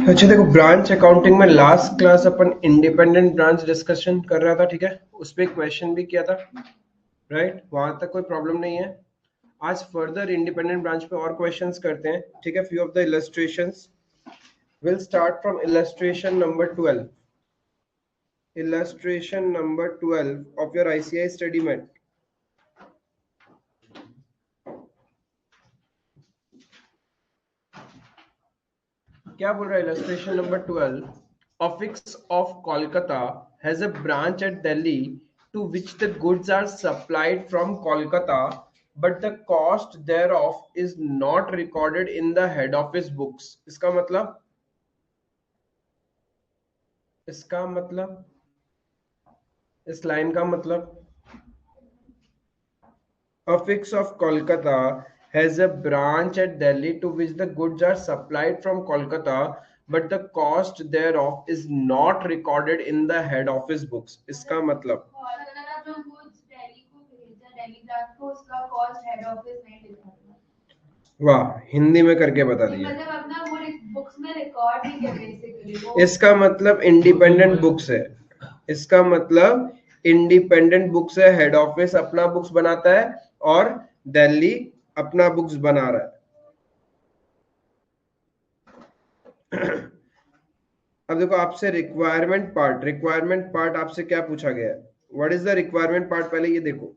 अच्छा देखो, branch accounting में लास्ट क्लास अपन इंडिपेंडेंट ब्रांच डिस्कशन कर रहा था, ठीक है। उस पर क्वेश्चन भी किया था, राइट। वहां तक कोई प्रॉब्लम नहीं है। आज फर्दर इंडिपेंडेंट ब्रांच पे और क्वेश्चंस करते हैं, ठीक है। Few of the illustrations will start from illustration number 12। Illustration number 12 of your ICI study mate. क्या बोल रहा है illustration number 12? Affix of Kolkata has a branch at Delhi to which the goods are supplied from Kolkata, but the cost thereof is not recorded in the head office books. इसका मतलब इस line का मतलब, Affix of Kolkata has a branch at Delhi to which the goods are supplied from Kolkata, but the cost thereof is not recorded in the head office books. इसका मतलब, वाह, हिंदी में करके बता दिया। मतलब अपना वो बुक्स में रिकॉर्ड नहीं है बेसिकली। इसका मतलब इंडिपेंडेंट बुक्स है। इसका मतलब इंडिपेंडेंट बुक्स है। हेड ऑफिस अपना बुक्स बनाता है और दिल्ली अपना बुक्स बना रहा है। अब देखो, आपसे रिक्वायरमेंट पार्ट आपसे क्या पूछा गया है? What is the requirement part? पहले ये देखो,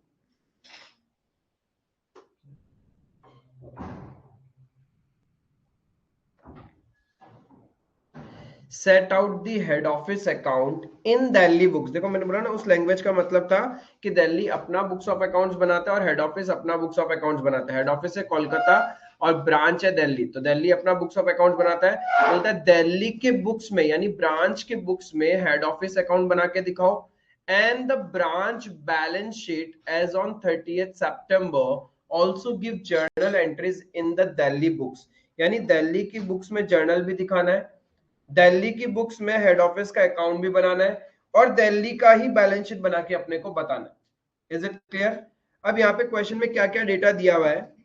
set out the head office account in Delhi books. देखो मैंने बोला ना, उस लैंग्वेज का मतलब था कि दिल्ली अपना बुक्स ऑफ अकाउंट्स बनाता है और हेड ऑफिस अपना बुक्स ऑफ अकाउंट्स बनाता है। हेड ऑफिस है कोलकाता और ब्रांच है दिल्ली, तो दिल्ली अपना बुक्स ऑफ अकाउंट्स बनाता है। बोलता है दिल्ली के बुक्स में, यानी ब्रांच के बुक्स में हेड ऑफिस अकाउंट बना के दिखाओ। And the branch balance sheet as on 30th September also give journal entries in the Delhi books. यानी दिल्ली की बुक्स में जर्नल भी दिखाना है, दिल्ली की बुक्स में हेड ऑफिस का अकाउंट भी बनाना है और दिल्ली का ही बैलेंस शीट बना के अपने को बताना है। Is it clear? अब यहाँ पे क्वेश्चन में क्या क्या डेटा दिया हुआ है?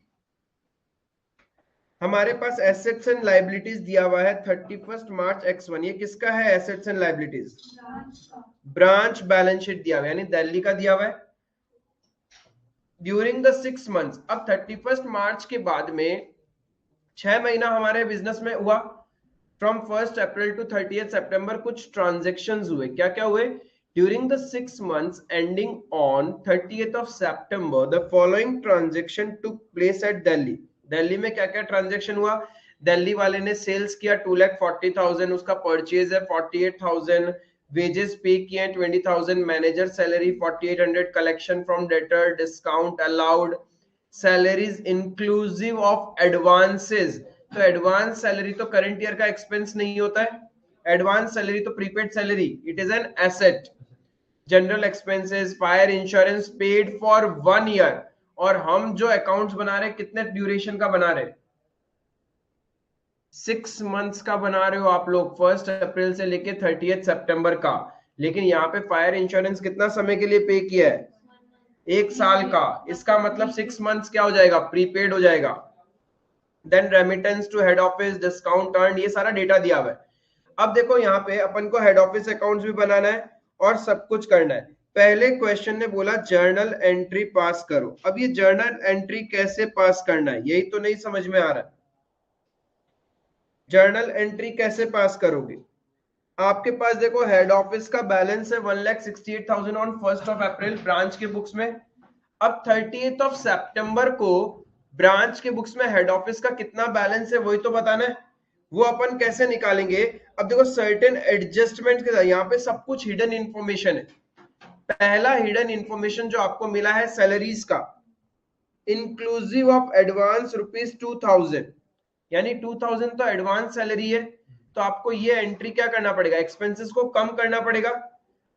हमारे पास एसेट्स एंड लाइबिलिटीज दिया हुआ है 31 मार्च X1। ये किसका है assets and liabilities? Branch balance sheet दिया हुआ है, यानी दिल्ली का दिया हुआ है। ड्यूरिंग द 6 मंथ्स, अब 31 मार्च के बाद में 6 महीना हमारे बिजनेस में हुआ। From 1 April to 30th September कुछ ट्रांजेक्शन्स हुए। क्या क्या हुए? During the 6 months ending on 30th of September the following transaction took place at Delhi। Delhi में क्या क्या ट्रांजेक्शन हुआ? दिल्ली वाले ने सेल्स किया 2,40,000, उसका परचेज है 48,000, वेजेस पे किए हैं 20,000, manager salary 4,800, collection from debtor, discount allowed, salaries inclusive of advances. तो एडवांस सैलरी तो करंट ईयर का एक्सपेंस नहीं होता है, एडवांस सैलरी तो prepaid salary, it is an asset. General expenses, fire insurance paid for 1 year. और हम जो अकाउंट्स बना रहे हैं कितने ड्यूरेशन का बना रहे? 6 मंथ्स का बना रहे हो आप लोग, 1 अप्रैल से लेके 30th September का। लेकिन यहाँ पे फायर इंश्योरेंस कितना समय के लिए पे किया है? 1 साल का। इसका मतलब 6 मंथ्स क्या हो जाएगा? प्रीपेड हो जाएगा। Then remittance to head office, discount earned, ये सारा डेटा दिया हुआ है। अब देखो यहाँ पे अपन को हेड ऑफिस अकाउंट्स भी बनाना है और सब कुछ करना है। पहले क्वेश्चन ने बोला जर्नल एंट्री पास करो। अब ये जर्नल एंट्री कैसे पास करना है, यही तो नहीं समझ में आ रहा। जर्नल एंट्री कैसे पास करोगे? आपके पास देखो हेड ऑफिस का बैलेंस है 1,68,000 ऑन 1 अप्रैल ब्रांच के बुक्स में। अब 30th September को ब्रांच के बुक्स में हेड ऑफिस का कितना बैलेंस है वही तो बताना है। वो अपन कैसे निकालेंगे? अब देखो सर्टेन एडजस्टमेंट के साथ यहाँ पे सब कुछ हिडन इंफॉर्मेशन है। पहला हिडन इंफॉर्मेशन जो आपको मिला है सैलरीज का, इंक्लूसिव ऑफ एडवांस ₹2,000, यानी 2,000 तो एडवांस सैलरी है। तो आपको ये एंट्री क्या करना पड़ेगा? एक्सपेंसेस को कम करना पड़ेगा।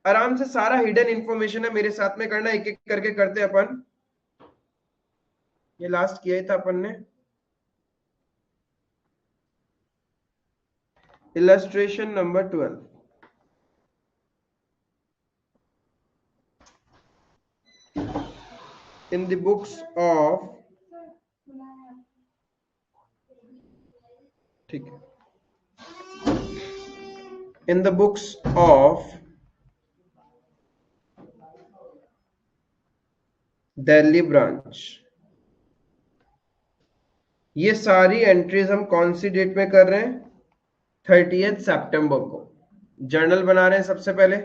आराम से सारा हिडन इंफॉर्मेशन है, मेरे साथ में करना, एक एक करके करते अपन। ये लास्ट किया ही था अपन ने। Illustration number 12। In the books of ठीक है, इन the books of Delhi branch. ये सारी एंट्रीज हम कौन सी डेट में कर रहे हैं? 30 सितंबर को जर्नल बना रहे हैं सबसे पहले।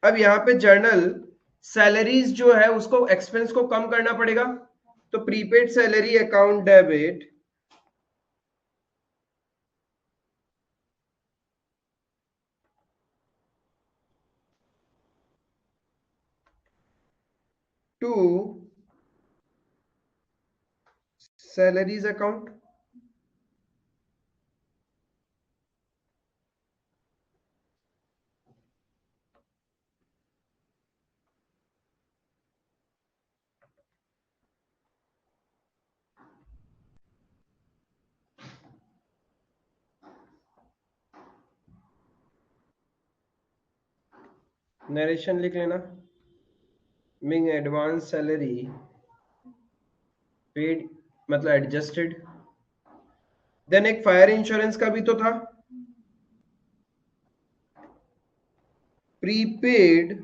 अब यहाँ पे जर्नल सैलरीज जो है उसको एक्सपेंस को कम करना पड़ेगा, तो prepaid salary account debit to salaries account. Narration लिख लेना, मीन एडवांस सैलरी पेड मतलब एडजस्टेड। देन एक फायर इंश्योरेंस का भी तो था, prepaid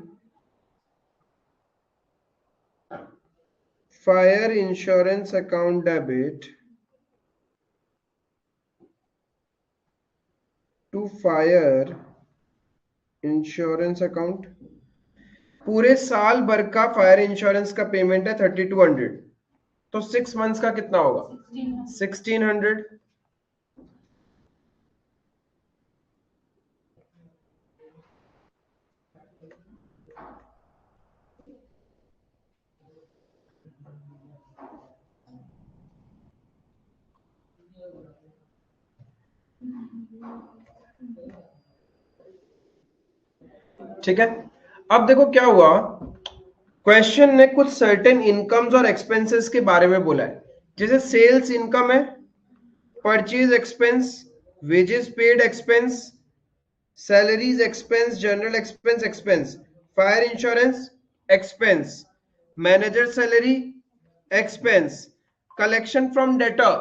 fire insurance account debit to fire insurance account. पूरे साल भर का फायर इंश्योरेंस का पेमेंट है 3200, तो 6 मंथ्स का कितना होगा? 1600। ठीक है, अब देखो क्या हुआ, क्वेश्चन ने कुछ सर्टेन इनकम्स और एक्सपेंसेस के बारे में बोला है, जैसे सेल्स इनकम है, purchase expense, wages paid expense, salaries expense, general expense expense, fire insurance expense, manager salary expense, collection from debtor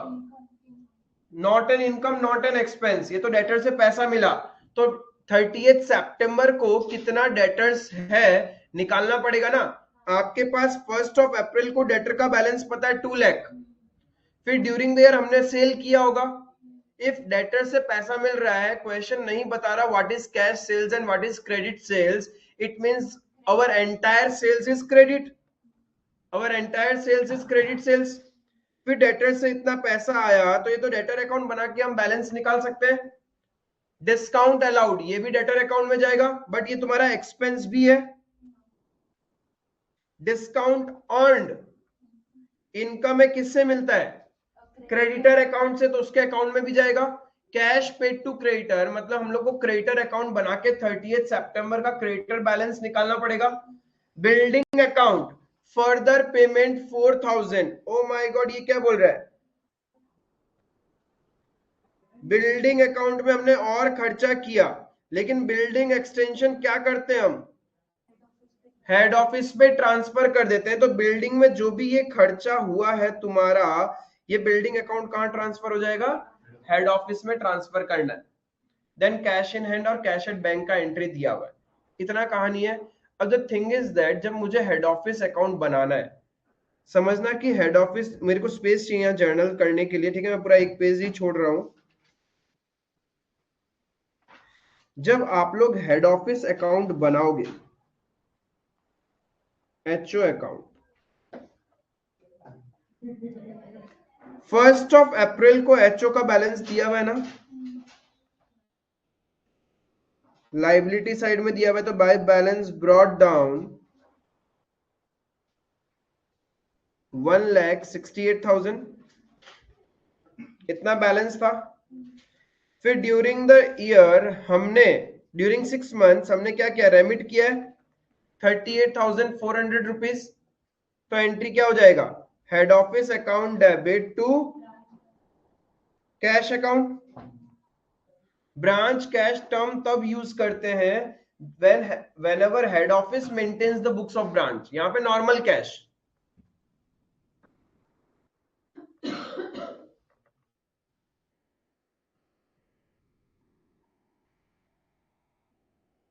not an income not an expense, ये तो डेटर से पैसा मिला, तो 30 सितंबर को कितना डेटर्स है निकालना पड़ेगा ना। आपके पास 1 अप्रैल को डेटर का बैलेंस पता है 2 लाख, फिर ड्यूरिंग द ईयर हमने सेल किया होगा। इफ डेटर से पैसा मिल रहा है, क्वेश्चन नहीं बता रहा what is cash sales and what is credit sales, it means our entire sales is credit, our entire sales is credit sales. फिर डेटर से इतना पैसा आया, तो ये तो डेटर अकाउंट बना के हम बैलेंस निकाल सकते हैं। डिस्काउंट अलाउड, ये भी डेटर अकाउंट में जाएगा, बट ये तुम्हारा एक्सपेंस भी है। डिस्काउंट अर्न्ड, इनकम है किससे मिलता है? क्रेडिटर अकाउंट से, तो उसके अकाउंट में भी जाएगा। कैश पेड टू क्रेडिटर, मतलब हम लोग को क्रेडिटर अकाउंट बना के 30 सितंबर का क्रेडिटर बैलेंस निकालना पड़ेगा। Building account, further payment 4000। Oh my God, ये क्या बोल रहा है? बिल्डिंग अकाउंट में हमने और खर्चा किया, लेकिन बिल्डिंग एक्सटेंशन क्या करते हैं हम? हेड ऑफिस पे ट्रांसफर कर देते हैं। तो बिल्डिंग में जो भी ये खर्चा हुआ है तुम्हारा, ये बिल्डिंग अकाउंट कहां ट्रांसफर हो जाएगा? हेड ऑफिस में ट्रांसफर करना है। देन कैश इन हैंड और कैश एट बैंक का एंट्री दिया हुआ है। इतना कहानी है। अब द थिंग इज दैट जब मुझे हेड ऑफिस अकाउंट बनाना है, समझना कि हेड ऑफिस, मेरे को स्पेस चाहिए जर्नल करने के लिए, ठीक है, मैं पूरा एक पेज ही छोड़ रहा हूं। जब आप लोग हेड ऑफिस अकाउंट बनाओगे, एचओ अकाउंट, 1 अप्रैल को एचओ का बैलेंस दिया हुआ है ना, लाइबिलिटी साइड में दिया हुआ है, तो बाय बैलेंस ब्रॉट डाउन 1,68,000, इतना बैलेंस था। फिर ड्यूरिंग द ईयर हमने, ड्यूरिंग 6 मंथ्स हमने क्या किया? रेमिट किया है 38,400 रुपीज। तो एंट्री क्या हो जाएगा? Head office account debit to cash account. Branch cash term तब यूज करते हैं whenever head office maintains the books of branch। यहां पे नॉर्मल कैश,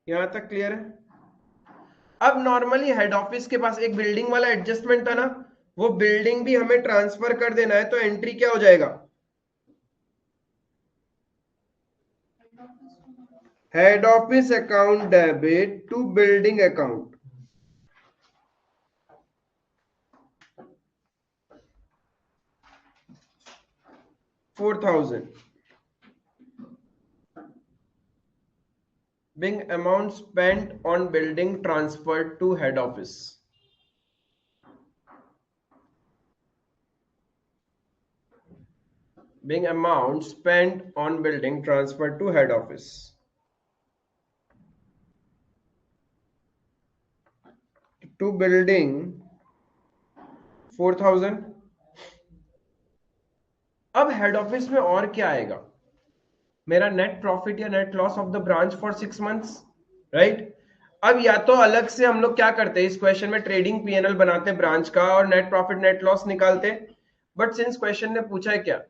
यहां तक क्लियर है? अब नॉर्मली हेड ऑफिस के पास एक बिल्डिंग वाला एडजस्टमेंट था ना, वो बिल्डिंग भी हमें ट्रांसफर कर देना है, तो एंट्री क्या हो जाएगा? Head office account debit to building account. $4,000 being amount spent on building transferred to head office. Being amount spent on building transferred to head office. To building 4,000. अब हेड ऑफिस में और क्या आएगा? मेरा नेट प्रॉफिट या net loss of the branch for 6 months, right? अब या तो अलग से हम लोग क्या करते हैं, इस क्वेश्चन में ट्रेडिंग पीएनएल बनाते हैं ब्रांच का और नेट प्रॉफिट नेट लॉस निकालते, बट सिंस क्वेश्चन ने पूछा है क्या,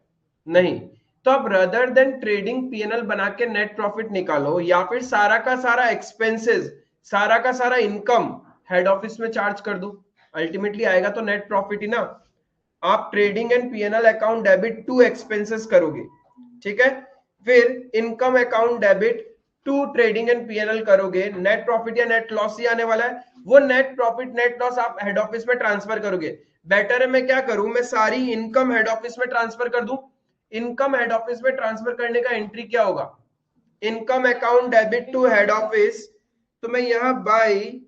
नहीं, तो अब रदर देन ट्रेडिंग पीएनएल बना के नेट प्रॉफिट निकालो, या फिर सारा का सारा एक्सपेंसेस, सारा का सारा इनकम हेड ऑफिस में चार्ज कर दो, अल्टीमेटली आएगा तो नेट प्रॉफिट ही ना। आप trading and PNL account debit to expenses करोगे, ठीक है, फिर income account debit to trading and PNL करोगे, नेट प्रॉफिट या नेट लॉस ही आने वाला है, वो नेट प्रॉफिट नेट लॉस आप हेड ऑफिस में ट्रांसफर करोगे। बेटर है मैं क्या करूं, मैं सारी इनकम हेड ऑफिस में ट्रांसफर कर दूं। इनकम हेड ऑफिस में ट्रांसफर करने का एंट्री क्या होगा? Income account debit to head office, तो मैं यहां बाय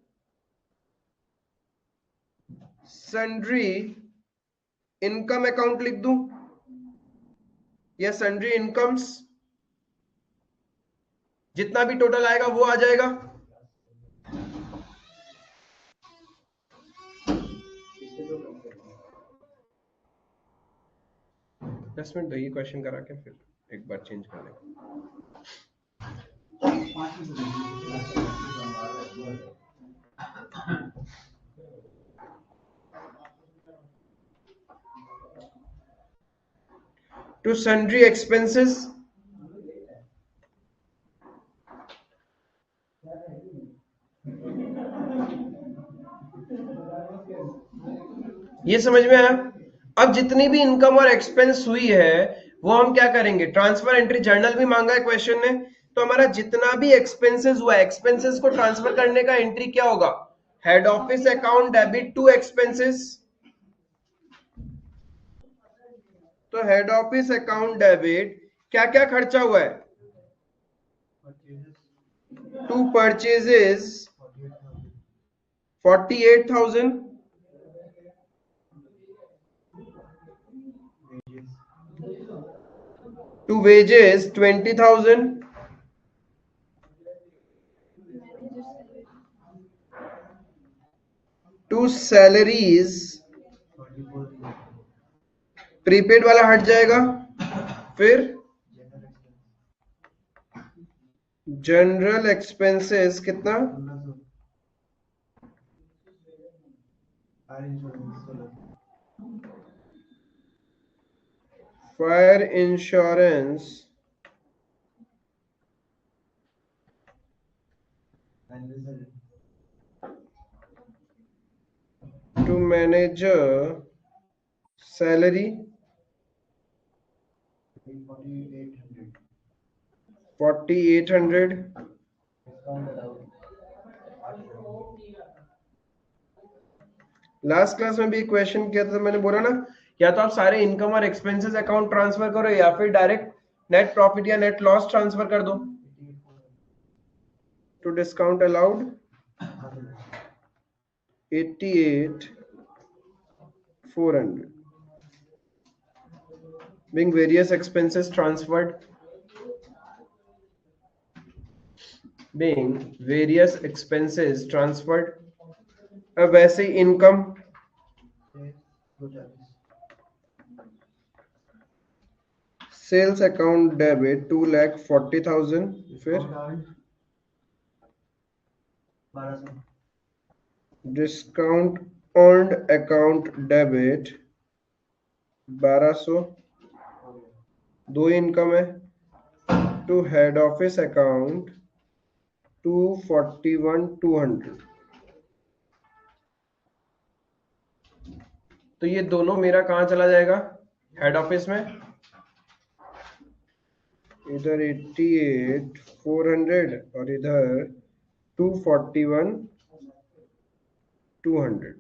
सन्ड्री इनकम अकाउंट लिख दूं या सन्ड्री इनकम्स, जितना भी टोटल आएगा वो आ जाएगा। दस मिनट दो, ये क्वेश्चन करा के फिर एक बार चेंज कर लेंगे। टू सन्ड्री एक्सपेंसेस, ये समझ में आया? अब जितनी भी इनकम और एक्सपेंस हुई है वो हम क्या करेंगे, ट्रांसफर एंट्री, जर्नल भी मांगा है क्वेश्चन ने, तो हमारा जितना भी एक्सपेंसेस हुआ, एक्सपेंसेस को ट्रांसफर करने का एंट्री क्या होगा? Head office account debit to expenses. तो हेड ऑफिस अकाउंट डेबिट, क्या क्या खर्चा हुआ है? To purchases 48,000, to wages 20,000, to salaries, prepaid वाला हट जाएगा, फिर जनरल एक्सपेंसेस कितना? Fire insurance to manager salary 4,800, last class में भी क्वेश्चन किया था, मैंने बोला ना, या तो आप सारे इनकम और एक्सपेंसेस अकाउंट ट्रांसफर करो या फिर डायरेक्ट नेट प्रॉफिट या नेट लॉस ट्रांसफर कर दो। To discount allowed 88,400 being various expenses transferred, being various expenses transferred। अब वैसे इनकम सेल्स अकाउंट डेबिट 2,40,000, फिर डिस्काउंट अर्न्ड अकाउंट डेबिट 1,200, दो इनकम है, टू हेड ऑफिस अकाउंट 241,200। तो ये दोनों मेरा कहां चला जाएगा? हेड ऑफिस में। इधर 88,400 और इधर 241,200।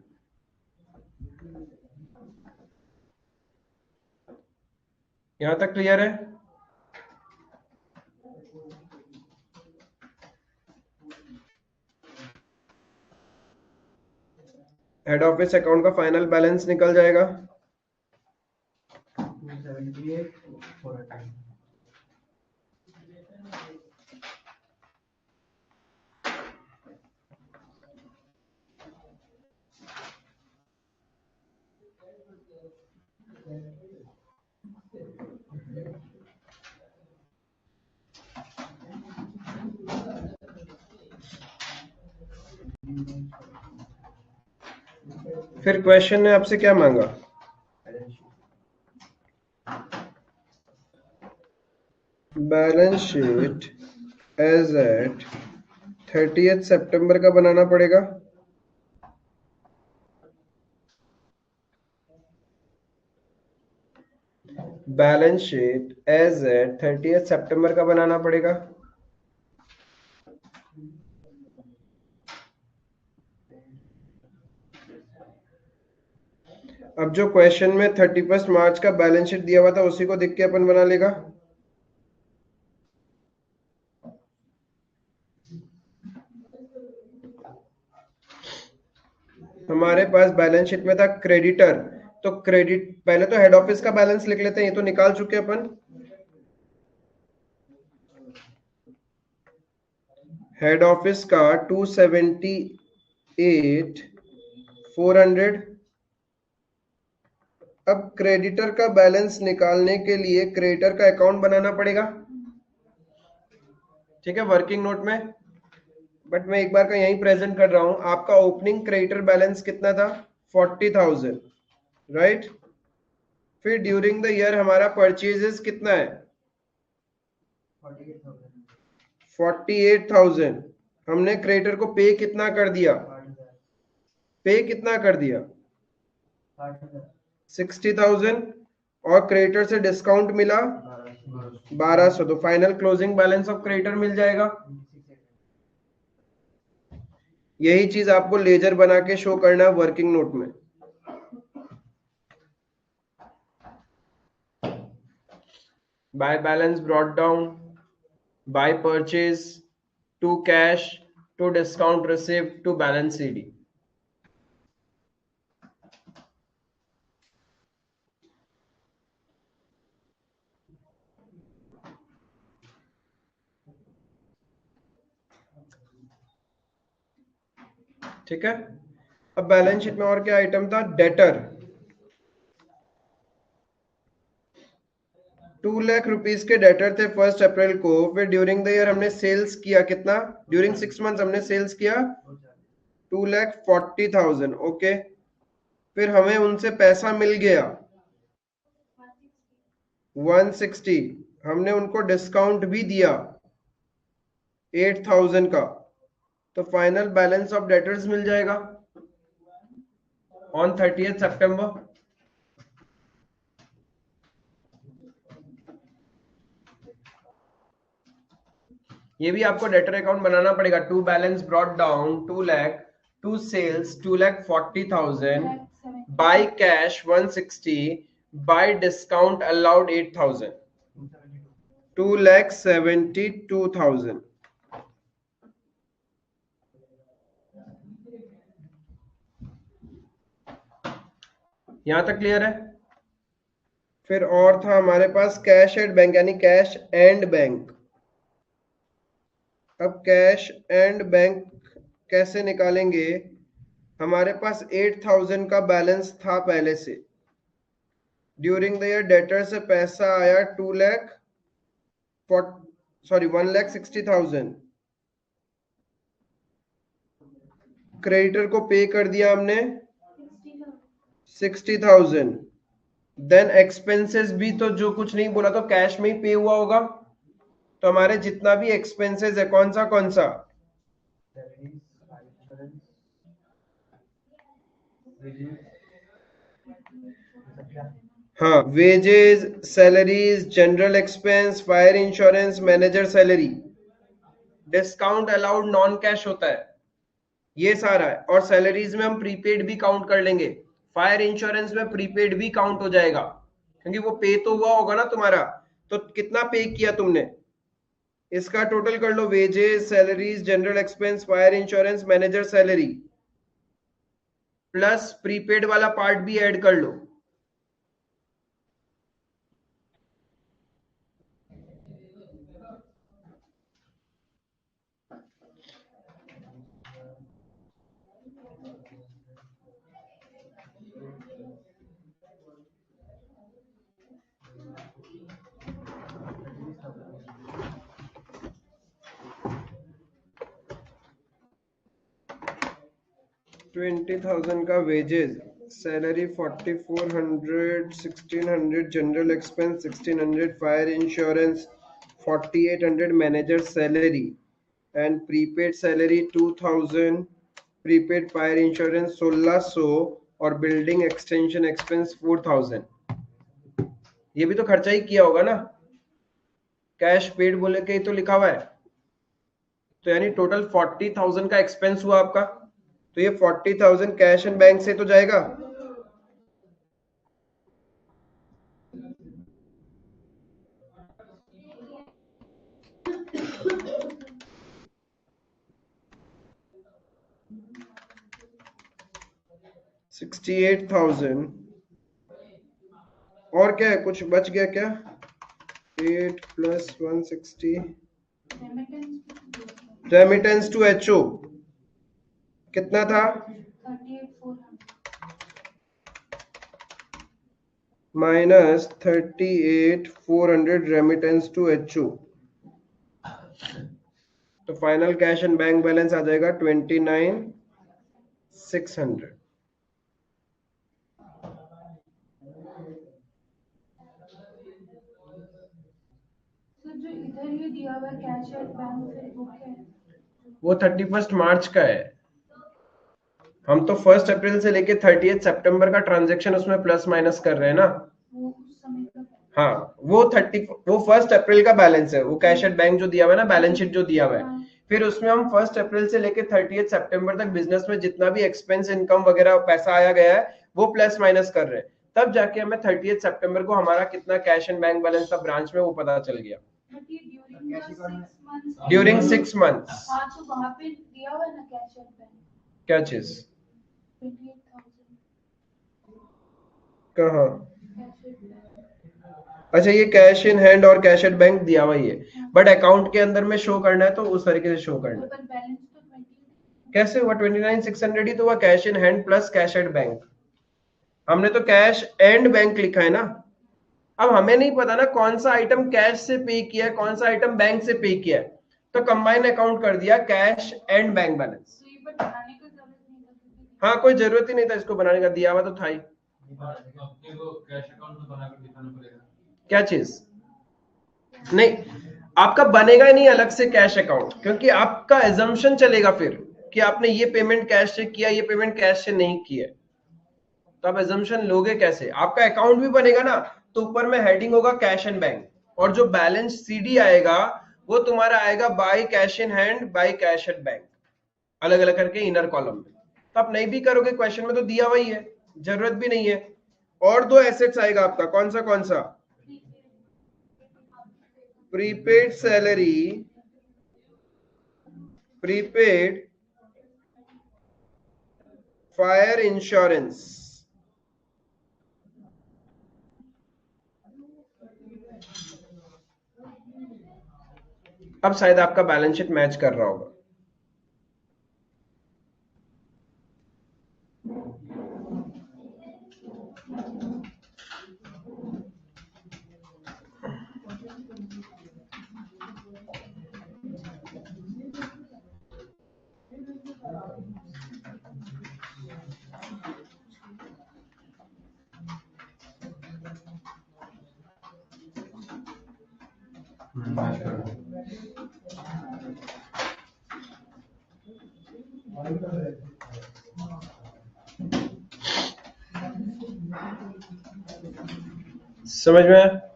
यहां तक क्लियर है? हेड ऑफिस अकाउंट का फाइनल बैलेंस निकल जाएगा 278,400। फिर क्वेश्चन ने आपसे क्या मांगा? Balance sheet as at 30th September का बनाना पड़ेगा। Balance sheet as at 30th September का बनाना पड़ेगा। अब जो क्वेश्चन में 31 मार्च का बैलेंस शीट दिया हुआ था उसी को देख के अपन बना लेगा। हमारे पास बैलेंस शीट में था क्रेडिटर, तो क्रेडिट पहले तो हेड ऑफिस का बैलेंस लिख लेते हैं, ये तो निकाल चुके अपन। हेड ऑफिस का 278,400। अब क्रेडिटर का बैलेंस निकालने के लिए क्रेडिटर का अकाउंट बनाना पड़ेगा, ठीक है, वर्किंग नोट में। बट मैं एक बार का यहीं प्रेजेंट कर रहा हूं। आपका ओपनिंग क्रेडिटर बैलेंस कितना था? 40,000, राइट। फिर ड्यूरिंग द ईयर हमारा परचेजेस कितना है? 48,000। हमने क्रेडिटर को पे कितना कर दिया? पे कितना कर दिया? 60,000। और क्रेडिटर से डिस्काउंट मिला 1200। तो final closing balance of creditor मिल जाएगा। यही चीज आपको लेजर बना के शो करना है वर्किंग नोट में। By balance brought down, by purchase, to cash, to discount received, to balance C D. ठीक है। अब बैलेंस शीट में और क्या आइटम था? डेटर 2 लाख रुपीस के डेटर थे 1 अप्रैल को। फिर ड्यूरिंग द ईयर हमने सेल्स किया कितना? ड्यूरिंग 6 मंथ्स हमने सेल्स किया 2,40,000। ओके। फिर हमें उनसे पैसा मिल गया 160। हमने उनको डिस्काउंट भी दिया 8,000 का। तो फाइनल बैलेंस ऑफ डेटर्स मिल जाएगा ऑन 30th सितंबर। ये भी आपको डेटर अकाउंट बनाना पड़ेगा। To balance brought down 2 lakh, to sales 2,40,000, by cash 160, by discount allowed 8,000, 2,72,000। यहां तक क्लियर है? फिर और था हमारे पास कैश एट बैंक, यानी कैश एंड बैंक। अब कैश एंड बैंक कैसे निकालेंगे? हमारे पास 8,000 का बैलेंस था पहले से। ड्यूरिंग द ईयर डेटर से पैसा आया 1,60,000। क्रेडिटर को पे कर दिया हमने 60,000। देन एक्सपेंसेस भी, तो जो कुछ नहीं बोला तो कैश में ही पे हुआ होगा। तो हमारे जितना भी एक्सपेंसेस है कौन सा? salaries, fire insurance, wages, ये सब क्या? हाँ, wages, salaries, general expense, fire insurance, manager salary, discount allowed non cash होता है, ये सारा है। और सैलरीज में हम प्रीपेड भी काउंट कर लेंगे, फायर इंश्योरेंस में प्रीपेड भी काउंट हो जाएगा, क्योंकि वो पे तो हुआ होगा ना तुम्हारा। तो कितना पे किया तुमने, इसका टोटल कर लो, wages, salaries, general expense, fire insurance, manager salary, plus prepaid वाला पार्ट भी ऐड कर लो। $20,000 का wages, salary 4400, 1600 general expense, 1600 fire insurance, 4800 manager salary, and prepaid salary 2000, prepaid fire insurance 1600, और बिल्डिंग एक्सटेंशन एक्सपेंस 4000। ये भी तो खर्चा ही किया होगा ना, कैश पेड बोले के ही तो लिखा हुआ है। तो यानी टोटल 40,000 का एक्सपेंस हुआ आपका। तो ये 40,000 कैश एंड बैंक से तो जाएगा। $68,000, और क्या है, कुछ बच गया क्या? 8 + 160, रेमिटेंस टू एचओ कितना था? -38,400 रेमिटेंस टू एचओ। तो final cash and bank balance आ जाएगा 29,600। जो इधर ये दिया हुआ कैश एट बैंक फिर वो क्या है? वो 31 मार्च का है। हम तो 1 अप्रैल से लेके 30 सितंबर का ट्रांजैक्शन उसमें प्लस माइनस कर रहे हैं ना। वो उस समय का हाँ, वो 1 अप्रैल का बैलेंस है, वो कैश एट बैंक जो दिया हुआ है ना, बैलेंस शीट जो दिया हुआ है। फिर उसमें हम 1 अप्रैल से लेके 30 सितंबर तक बिजनेस में जितना भी एक्सपेंस, इनकम वगैरह पैसा आया गया है, वो प्लस माइनस कर रहे हैं। तब जाके हमें 30 सितंबर को हमारा कितना कैश एंड बैंक बैलेंस था ब्रांच में, वो पता चल गया। बट ये ड्यूरिंग 6 मंथ्स। हाँ, तो वहाँ पे दिया हुआ है ना कैश एट बैंक क्या चीज? 28,000 कहाँ? Cash at bank. अच्छा, ये कैश इन हैंड और कैश एट बैंक दिया हुआ ही है, बट अकाउंट के अंदर में शो करना है तो उस तरीके से शो करना है। पर बैलेंस तो 20 कैसे हुआ? 29,600 ही तो हुआ, cash in hand plus cash at bank. हमने तो कैश एंड बैंक लिखा है ना। अब हमें नहीं पता ना कौन सा आइटम कैश से पे किया है, कौन सा आइटम बैंक से पे किया है, तो कंबाइन अकाउंट कर दिया कैश एंड बैंक बैलेंस। तो ये बट बनाने का जरूरत नहीं था क्योंकि हाँ, कोई जरूरत ही नहीं था इसको बनाने का, दिया हुआ तो था ही। अपने को कैश अकाउंट में बनाकर दिखाना पड़ेगा। क्या चीज? नहीं, आपका बनेगा ही नहीं अलग से कैश अकाउंट, क्योंकि आपका एजम्पशन चलेगा फिर कि आपने ये पेमेंट कैश से किया, ये पेमेंट कैश से नहीं किया। तो आप एजम्पशन लोगे कैसे? आपका अकाउंट भी बनेगा ना, तो ऊपर में हेडिंग होगा कैश एंड बैंक, और जो बैलेंस सीडी आएगा वो तुम्हारा आएगा by cash in hand, by cash at bank, अलग अलग करके इनर कॉलम में। तो आप नहीं भी करोगे, क्वेश्चन में तो दिया हुआ ही है, जरूरत भी नहीं है। और 2 एसेट्स आएगा आपका, कौन सा कौन सा? Prepaid salary, prepaid fire insurance. अब शायद आपका बैलेंस शीट मैच कर रहा होगा। समझ में आया?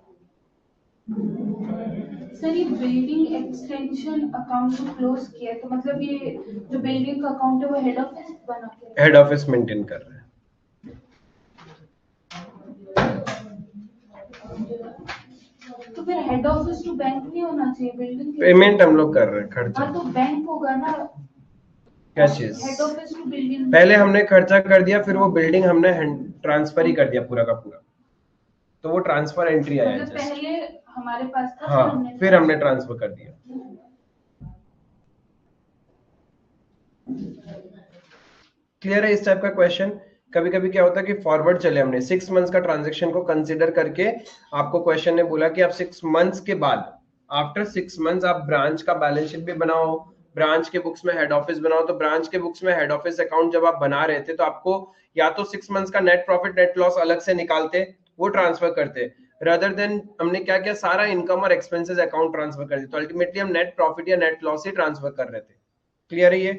सर ये बिल्डिंग एक्सटेंशन अकाउंट को क्लोज किया है, तो मतलब ये जो बिल्डिंग का अकाउंट है वो हेड ऑफिस बना के हेड ऑफिस मेंटेन कर रहे हैं। तो फिर हेड ऑफिस टू बैंक नहीं होना चाहिए, बिल्डिंग पेमेंट हम लोग कर रहे हैं, खर्चा। हाँ तो बैंक होगा ना, क्या चीज? Head office to building. पहले हमने खर्चा कर दिया, फिर वो बिल्डिंग हमने ट्रांसफर ही कर दिया पूरा का पूरा, तो वो ट्रांसफर एंट्री आया मतलब पहले हमारे पास था, हाँ, फिर हमने ट्रांसफर कर दिया। क्लियर है इस टाइप का क्वेश्चन? कभी कभी क्या होता है कि फॉरवर्ड चले हमने 6 मंथ्स का ट्रांजेक्शन को कंसीडर करके, आपको क्वेश्चन ने बोला कि आप 6 मंथ्स के बाद, आफ्टर 6 मंथ्स आप ब्रांच का बैलेंस शीट भी बनाओ, ब्रांच के बुक्स में हेड ऑफिस बनाओ। तो ब्रांच के बुक्स में हेड ऑफिस अकाउंट जब आप बना रहे थे तो आपको या तो 6 मंथ्स का नेट प्रॉफिट नेट लॉस अलग से निकालते, वो ट्रांसफर करते, रादर देन हमने क्या किया, सारा इनकम और एक्सपेंसेस अकाउंट ट्रांसफर कर दिया। तो अल्टीमेटली हम नेट प्रॉफिट या नेट लॉस ही ट्रांसफर कर रहे थे। क्लियर है ये?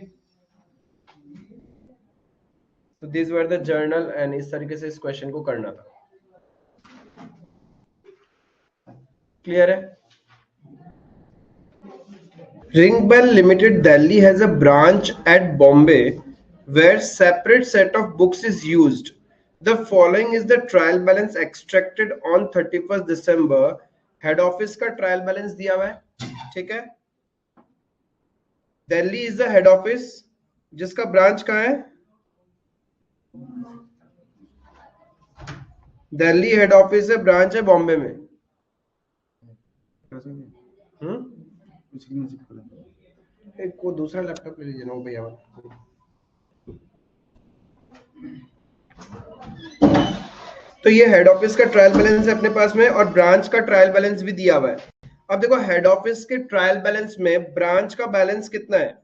तो this were the journal and इस तरीके से इस क्वेश्चन को करना था। क्लियर है? Ring Bell Limited Delhi has a branch at Bombay where separate set of books is used. The following is the trial balance extracted on 31st December. Head office का trial balance दिया हुआ है, ठीक है? Delhi is the head office, जिसका branch कहाँ है? Delhi head office है, ब्रांच है बॉम्बे में। एक को दूसरा लैपटॉप ले लीजिए ना भैया। तो ये हेड ऑफिस का ट्रायल बैलेंस है अपने पास में, और ब्रांच का ट्रायल बैलेंस भी दिया हुआ है। अब देखो हेड ऑफिस के ट्रायल बैलेंस में ब्रांच का बैलेंस कितना है?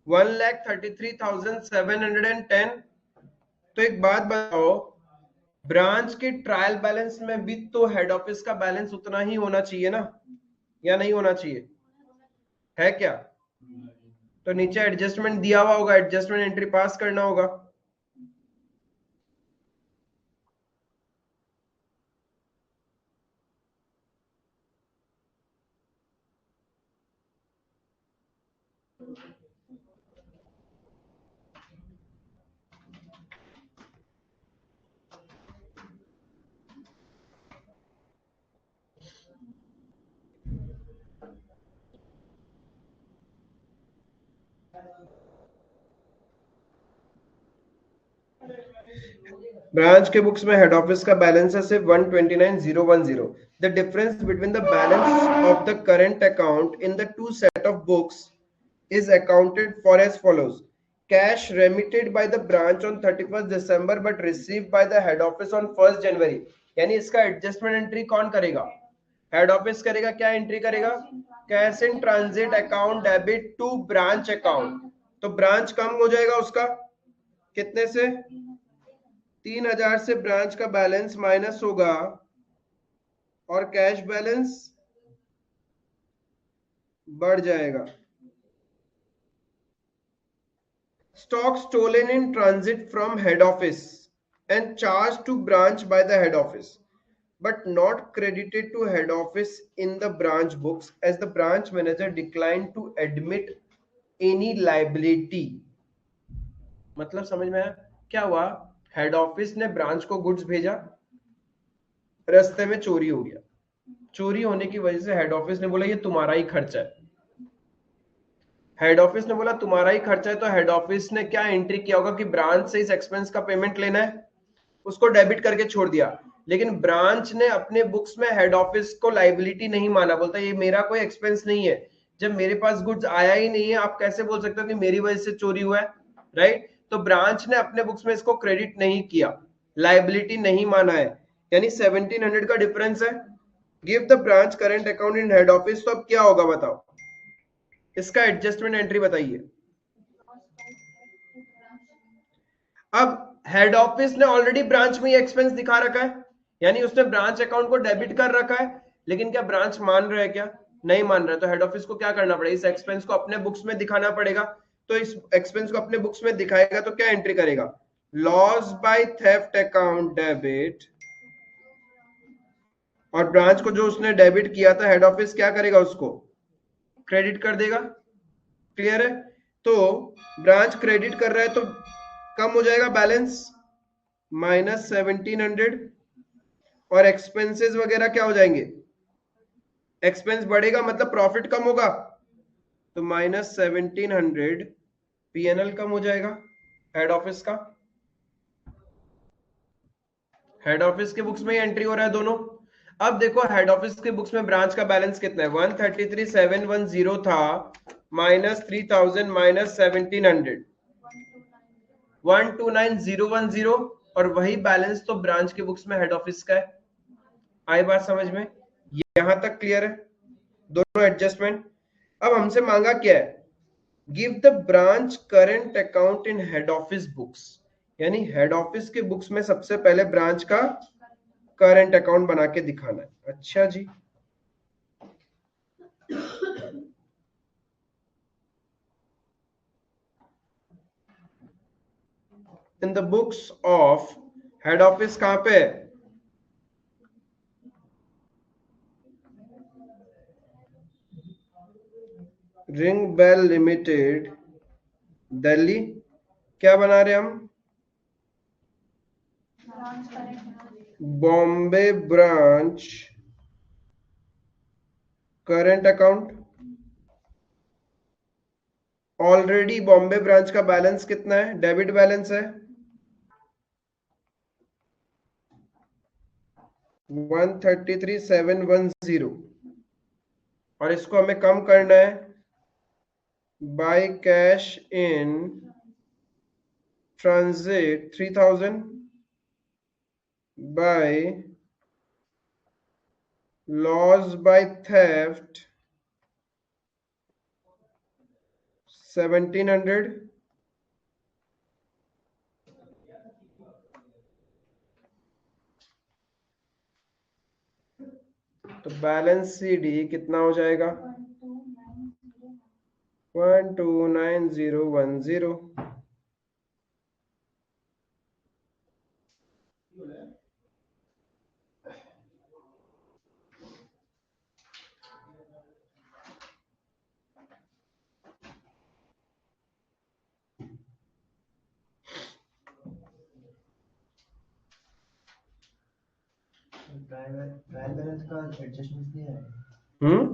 1,33,710। तो एक बात बताओ, ब्रांच के ट्रायल बैलेंस में भी तो हेड ऑफिस का बैलेंस उतना ही होना चाहिए ना, या नहीं होना चाहिए? है क्या? तो नीचे एडजस्टमेंट दिया हुआ होगा, एडजस्टमेंट एंट्री पास करना होगा। ब्रांच के बुक्स में हेड ऑफिस का बैलेंस है सिर्फ 129,010। The difference between the balance of the current account in the two set of books is accounted for as follows. Cash remitted by the branch on 31st December but received by the head office on 1st January. यानी इसका adjustment entry कौन करेगा? Head office करेगा। क्या entry करेगा? Cash in transit account debit to branch account. तो branch कम हो जाएगा उसका कितने से? 3,000 से ब्रांच का बैलेंस माइनस होगा और कैश बैलेंस बढ़ जाएगा। Stock stolen in transit from head office and charged to branch by the head office but not credited to head office in the branch books as the branch manager declined to admit any liability. मतलब समझ में आया? क्या हुआ, head office ने branch को goods भेजा, रास्ते में चोरी हो गया। चोरी होने की वजह से हेड ऑफिस ने बोला ये तुम्हारा ही खर्चा है। हेड ऑफिस ने बोला तुम्हारा ही खर्चा है, तो हेड ऑफिस ने क्या एंट्री किया होगा कि ब्रांच से इस एक्सपेंस का पेमेंट लेना है, उसको डेबिट करके छोड़ दिया। लेकिन ब्रांच ने अपने बुक्स में हेड ऑफिस को लाइबिलिटी नहीं माना, बोलता ये मेरा कोई एक्सपेंस नहीं है। जब मेरे पास गुड्स आया ही नहीं है, आप कैसे बोल सकते हो कि मेरी वजह से चोरी हुआ है, राइट? तो ब्रांच ने अपने बुक्स में इसको क्रेडिट नहीं किया, लाइबिलिटी नहीं माना है, यानी 1700 का डिफरेंस है। Give the branch current account in head office. तो अब क्या होगा बताओ, इसका एडजस्टमेंट एंट्री बताइए। अब हेड ऑफिस ने ऑलरेडी ब्रांच में एक्सपेंस दिखा रखा है, यानी उसने ब्रांच अकाउंट को डेबिट कर रखा है, लेकिन क्या ब्रांच मान रहा है? क्या नहीं मान रहा है। तो हेड ऑफिस को क्या करना पड़ेगा, इस एक्सपेंस को अपने बुक्स में दिखाना पड़ेगा। तो इस एक्सपेंस को अपने बुक्स में दिखाएगा तो क्या एंट्री करेगा, loss by theft account debit, और ब्रांच को जो उसने डेबिट किया था हेड ऑफिस क्या करेगा, उसको क्रेडिट कर देगा। क्लियर है? तो ब्रांच क्रेडिट कर रहा है तो कम हो जाएगा बैलेंस -1700, और एक्सपेंसेस वगैरह क्या हो जाएंगे, एक्सपेंस बढ़ेगा मतलब प्रॉफिट कम होगा, तो -1700 पीएनएल कम हो जाएगा हेड ऑफिस का। हेड ऑफिस के बुक्स में ही एंट्री हो रहा है दोनों। अब देखो हेड ऑफिस के बुक्स में ब्रांच का बैलेंस कितना है, 133,710 था, -3000 -1700, 129010, और वही बैलेंस तो ब्रांच के बुक्स में हेड ऑफिस का है। आई बात समझ में? यहां तक क्लियर है दोनों एडजस्टमेंट। अब हमसे मांगा क्या है, give the branch current account in head office books, यानी हेड ऑफिस के बुक्स में सबसे पहले ब्रांच का करंट अकाउंट बना के दिखाना है। अच्छा जी, in the books of head office कहां पे है, रिंग बेल लिमिटेड दिल्ली। क्या बना रहे हम, Bombay branch current account. Already Bombay branch का बैलेंस कितना है, डेबिट बैलेंस है 133,710, और इसको हमें कम करना है by cash in transit 3000 by loss by theft 1700, तो बैलेंस सीडी कितना हो जाएगा 129010। ट्रायल बैलेंस का एडजस्टमेंट नहीं है, हम्म,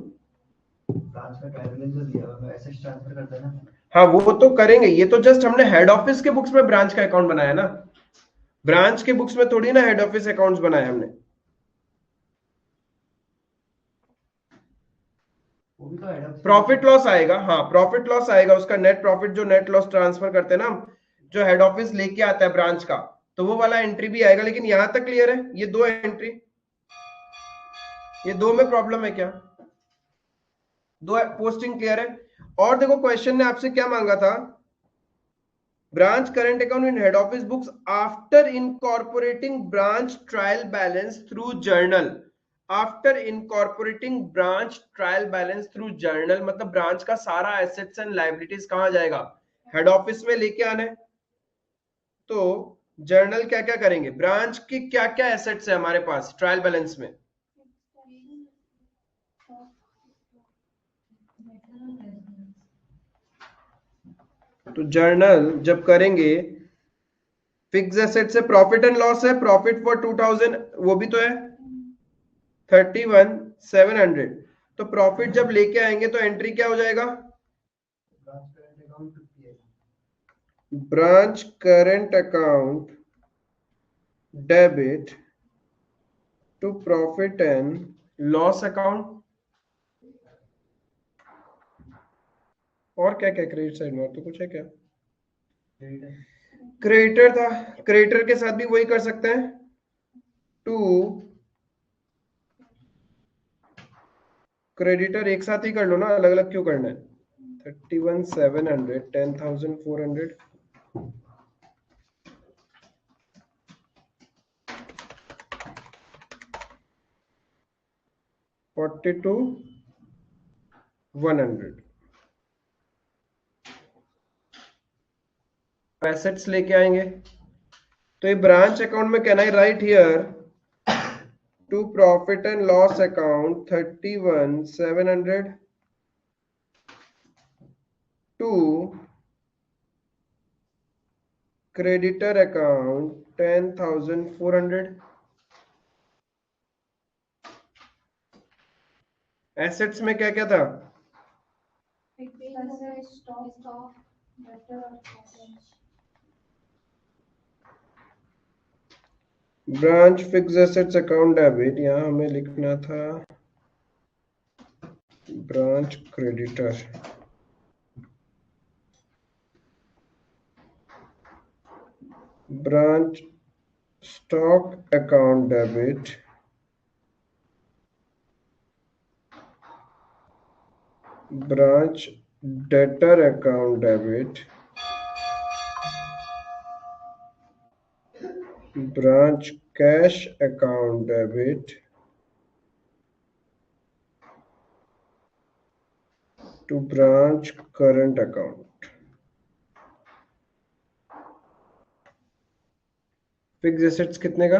ब्रांच का ट्रायल बैलेंस जो दिया हुआ है एसेट्स ट्रांसफर करता है ना। हाँ वो तो करेंगे, ये तो जस्ट हमने हेड ऑफिस के बुक्स में ब्रांच का अकाउंट बनाया ना, ब्रांच के बुक्स में थोड़ी ना हेड ऑफिस अकाउंट्स बनाए हमने। वो भी तो हेड ऑफिस प्रॉफिट लॉस आएगा, हाँ प्रॉफिट लॉस आएगा, उसका नेट प्रॉफिट जो नेट लॉस ट्रांसफर करते हैं ना हम, जो हेड ऑफिस लेके आता है ब्रांच का, तो वो वाला एंट्री भी आएगा। लेकिन यहां तक क्लियर है, ये दो एंट्री, ये दो में प्रॉब्लम है क्या, दो पोस्टिंग क्लियर है। और देखो क्वेश्चन ने आपसे क्या मांगा था, branch current account in head office books after incorporating branch trial balance through journal. After incorporating branch trial balance through journal मतलब ब्रांच का सारा एसेट्स एंड लायबिलिटीज कहां जाएगा, हेड ऑफिस में लेके आना है। तो जर्नल क्या क्या करेंगे, ब्रांच की क्या क्या एसेट्स है हमारे पास ट्रायल बैलेंस में, तो जर्नल जब करेंगे, फिक्स एसेट से प्रॉफिट एंड लॉस है, प्रॉफिट फॉर 2000 वो भी तो है 31,700, तो प्रॉफिट जब लेके आएंगे तो एंट्री क्या हो जाएगा, branch current account debit to profit and loss account. और क्या क्या क्रेडिट साइड में तो कुछ है क्या, क्रेडिटर था, क्रेडिटर के साथ भी वही कर सकते हैं, टू क्रेडिटर एक साथ ही कर लो ना, अलग अलग क्यों करना है, 31,700 10,400, 42,100। एसेट्स लेके आएंगे। तो ये ब्रांच अकाउंट में can I write here to profit and loss account 31,700 to creditor account 10,400। Assets में क्या क्या था? स्टॉक, डेटर और cash. Branch fix assets account debit, यहाँ हमें लिखना था branch creditor. Branch stock account debit, branch debtor account debit, branch cash account debit to branch current account। Fix assets कितने का?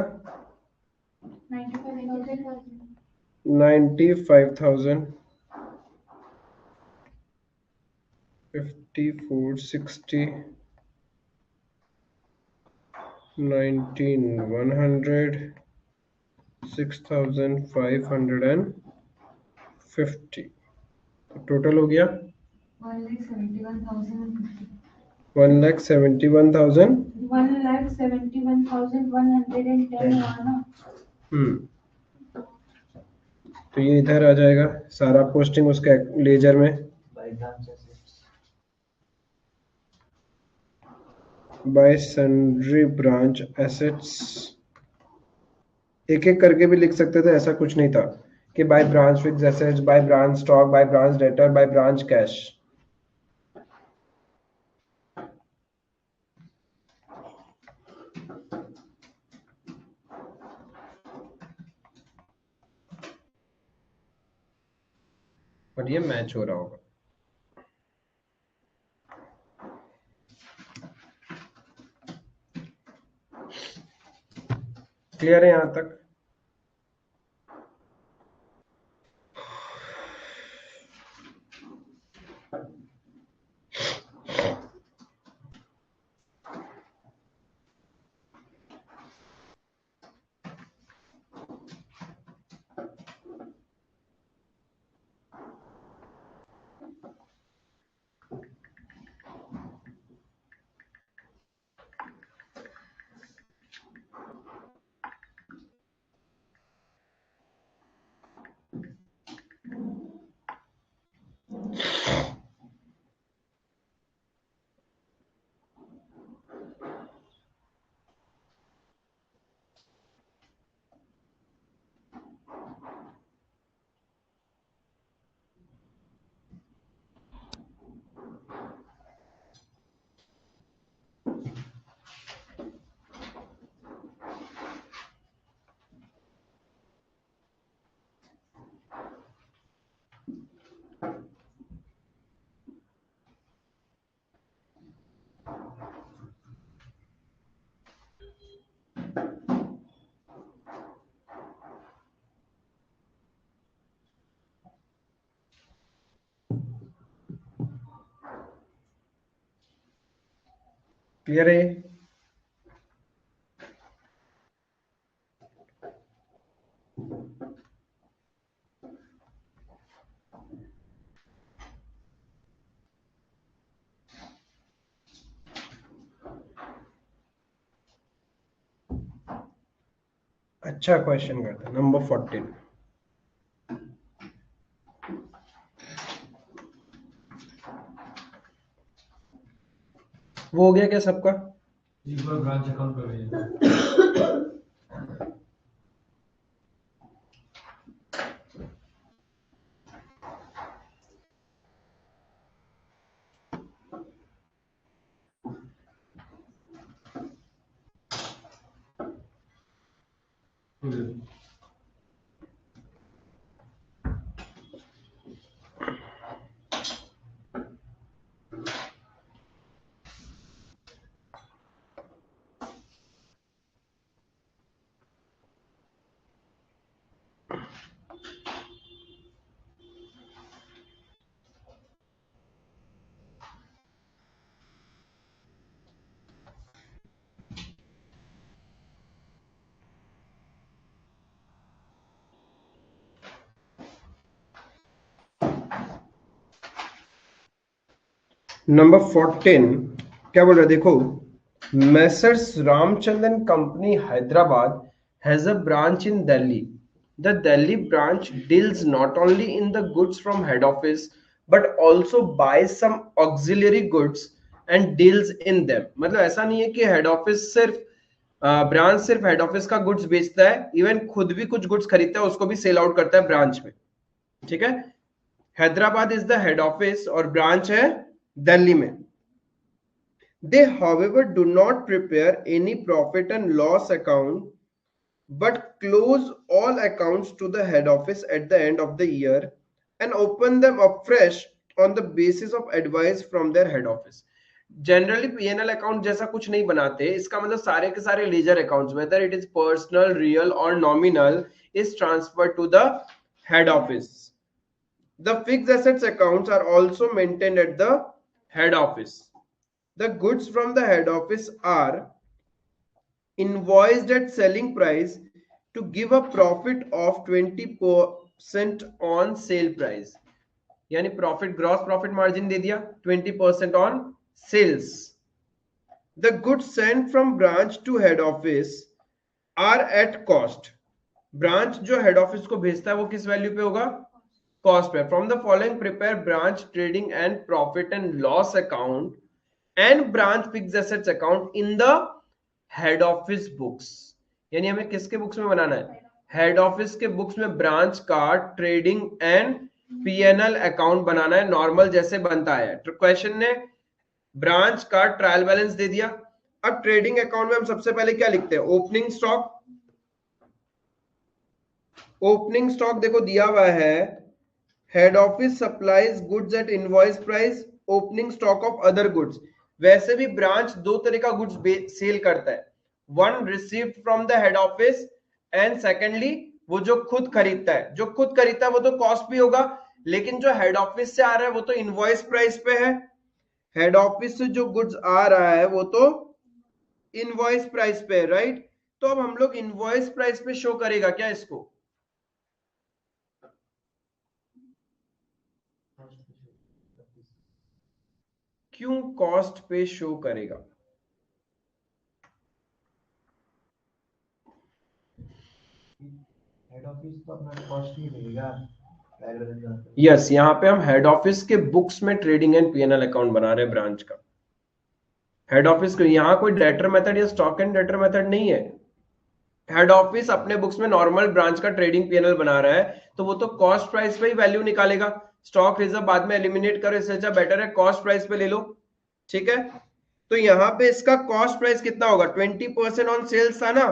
95,000। 5460 19,100 6,550। टोटल हो गया 1,71,000। 1,71,110 हुआ ना। तो ये इधर आ जाएगा सारा पोस्टिंग उसके लेजर में। By branch assets bye sundry branch assets, एक एक करके भी लिख सकते थे, ऐसा कुछ नहीं था कि by branch fix assets, by branch stock, by branch debtor, by branch cash. और ये मैच हो रहा होगा। क्लियर है यहां तक? क्लियर है? अच्छा क्वेश्चन करता नंबर 14। वो हो गया क्या सबका? एक बार ब्रांच अकाउंट कर रही है। नंबर 14 क्या बोल रहा है देखो, messrs Ramachandran company Hyderabad has a branch in Delhi. The Delhi branch deals not only in the goods from head office but also buys some auxiliary goods and deals in them. मतलब ऐसा नहीं है कि हेड ऑफिस सिर्फ ब्रांच सिर्फ head office का goods बेचता है, इवन खुद भी कुछ गुड्स खरीदता है, उसको भी सेल आउट करता है ब्रांच में. ठीक है, Hyderabad is the head office और ब्रांच है दिल्ली में. They however do not prepare any profit and loss account but close all accounts to the head office at the end of the year and open them afresh on the basis of advice from their head office. Generally P&L account जैसा कुछ नहीं बनाते, इसका मतलब सारे के सारे ledger accounts whether it is personal, real or nominal is transferred to the head office. The fixed assets accounts are also maintained at the head office. The goods from the head office are invoiced at selling price to give a profit of 20% on sale price. यानी profit gross profit margin they दिया 20% on sales. The goods sent from branch to head office are at cost. Branch जो head office को भेजता है वो किस value पे होगा, कॉस्ट पे. From the following prepare branch trading and profit and loss account and branch fixed assets account in the head office books. यानी हमें किसके बुक्स में बनाना है, हेड ऑफिस के बुक्स में ब्रांच का ट्रेडिंग एंड पीएनएल अकाउंट बनाना है, नॉर्मल जैसे बनता है. क्वेश्चन ने ब्रांच का ट्रायल बैलेंस दे दिया. अब ट्रेडिंग अकाउंट में हम सबसे पहले क्या लिखते हैं, ओपनिंग स्टॉक. ओपनिंग स्टॉक देखो दिया हुआ है, head office supplies goods at invoice price, opening stock of other goods. वैसे भी ब्रांच दो तरह का गुड्स सेल करता है, one received from the head office and secondly वो जो खुद खरीदता है. जो खुद खरीदता है वो तो कॉस्ट भी होगा, लेकिन जो हेड ऑफिस से आ रहा है वो तो इनवॉइस प्राइस पे है. हेड ऑफिस से जो गुड्स आ रहा है वो तो इनवॉइस प्राइस पे है, राइट. तो अब हम लोग इनवॉइस प्राइस पे शो करेगा क्या इसको, क्यों कॉस्ट पे शो करेगा. हेड ऑफिस तो अपना कॉस्ट ही देगा. यस, यहाँ पे हम हेड ऑफिस के बुक्स में ट्रेडिंग एंड पीएनएल अकाउंट बना रहे हैं ब्रांच का. हेड ऑफिस को यहाँ कोई डेटर मेथड या स्टॉक एंड डेटर मेथड नहीं है. हेड ऑफिस अपने बुक्स में नॉर्मल ब्रांच का ट्रेडिंग पीएनएल बना रहा है, तो वो तो कॉस्ट प्राइस पे ही वैल्यू निकालेगा. स्टॉक रिजर्व बाद में एलिमिनेट करो, इससे अच्छा बेटर है कॉस्ट प्राइस पे ले लो. ठीक है, तो यहाँ पे इसका कॉस्ट प्राइस कितना होगा, 20% ऑन सेल्स था ना.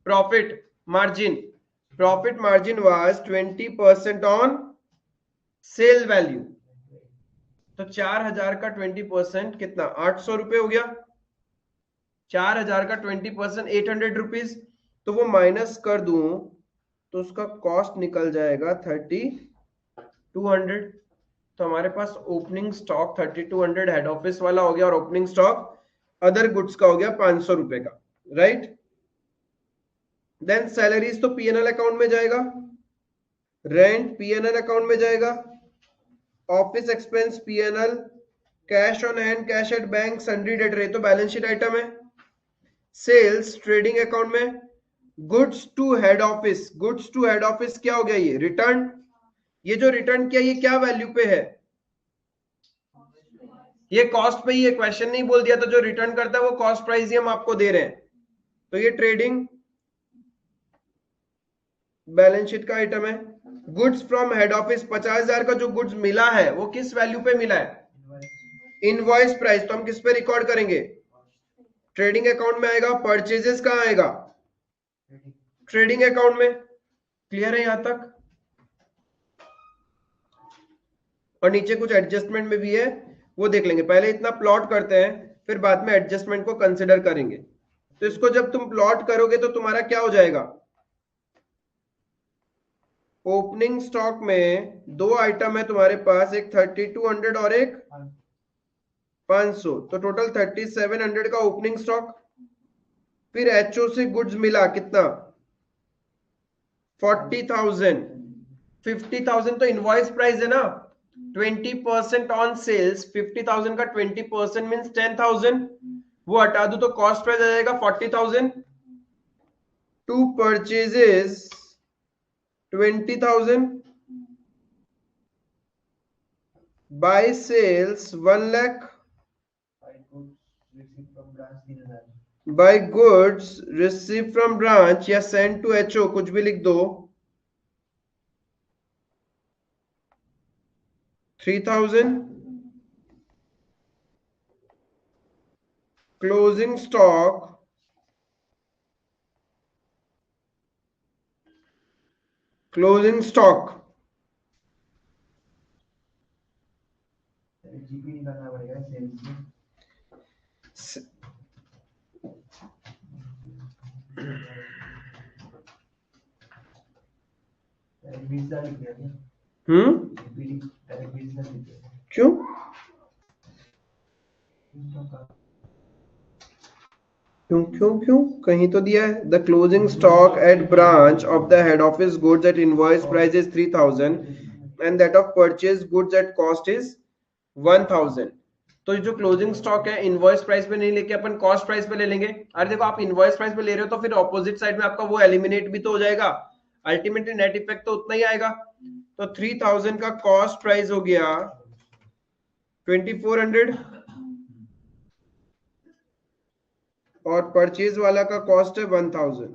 Profit margin was 20% on sale value. तो 4000 का 20% कितना, 800 रुपए हो गया. 4000 का 20% 800 रुपीज. तो वो माइनस कर दूं तो उसका कॉस्ट निकल जाएगा 3200. तो हमारे पास ओपनिंग स्टॉक 3200 हेड ऑफिस वाला हो गया और ओपनिंग स्टॉक अदर गुड्स का हो गया 500 रुपए का, राइट. देन सैलरीज तो पीएनएल अकाउंट में जाएगा, रेंट पीएनएल अकाउंट में जाएगा, office expense PNL, cash on hand, cash at bank, sundry debtor तो बैलेंस शीट आइटम है. सेल्स ट्रेडिंग अकाउंट में. गुड्स टू हेड ऑफिस क्या हो गया, ये रिटर्न. ये जो रिटर्न किया ये क्या वैल्यू पे है, ये कॉस्ट पे ही है. क्वेश्चन नहीं बोल दिया तो जो रिटर्न करता है वो कॉस्ट प्राइस ही हम आपको दे रहे हैं. तो ये ट्रेडिंग बैलेंस शीट का आइटम है. गुड्स फ्रॉम हेड ऑफिस 50,000 का जो गुड्स मिला है वो किस वैल्यू पे मिला है, इनवॉइस प्राइस. तो हम किस पे रिकॉर्ड करेंगे, ट्रेडिंग अकाउंट में आएगा. परचेजेस कहां आएगा, ट्रेडिंग अकाउंट में. क्लियर है यहां तक. और नीचे कुछ एडजस्टमेंट में भी है, वो देख लेंगे. पहले इतना प्लॉट करते हैं, फिर बाद में एडजस्टमेंट को कंसिडर करेंगे. तो इसको जब तुम प्लॉट करोगे तो तुम्हारा क्या हो जाएगा, ओपनिंग स्टॉक में दो आइटम है तुम्हारे पास, एक 3200 और एक 500. तो टोटल 3700 का ओपनिंग स्टॉक. फिर एचओ से गुड्स मिला कितना, 40,000. 50,000 तो इनवॉइस प्राइस है ना, 20% ऑन सेल्स, 50,000 का 20% मीन्स 10,000, वो हटा दू तो कॉस्ट प्राइस आ जाएगा 40,000। To purchases 20,000, by sales 1 lakh, by goods receive from branch या सेंड टू एचओ, कुछ भी लिख दो, 3,000। क्लोजिंग स्टॉक जीपी निकालना पड़ेगा सेल्स में। लिख दिया क्या? जीपी लिख दिया। क्यों? क्यों कहीं तो दिया है। The closing stock at branch of the head office goods at invoice price is 3,000 and that of purchase goods at cost is 1,000। तो जो क्लोजिंग स्टॉक है इनवॉइस प्राइस पे नहीं लेके अपन कॉस्ट प्राइस पे ले लेंगे। अरे देखो आप इनवॉइस प्राइस पे ले रहे हो तो फिर ऑपोजिट साइड में आपका वो एलिमिनेट भी तो हो जाएगा, अल्टीमेटली नेट इफेक्ट तो उतना ही आएगा। तो 3,000 का कॉस्ट प्राइस हो गया 2,400 और परचेज वाला का कॉस्ट है 1,000।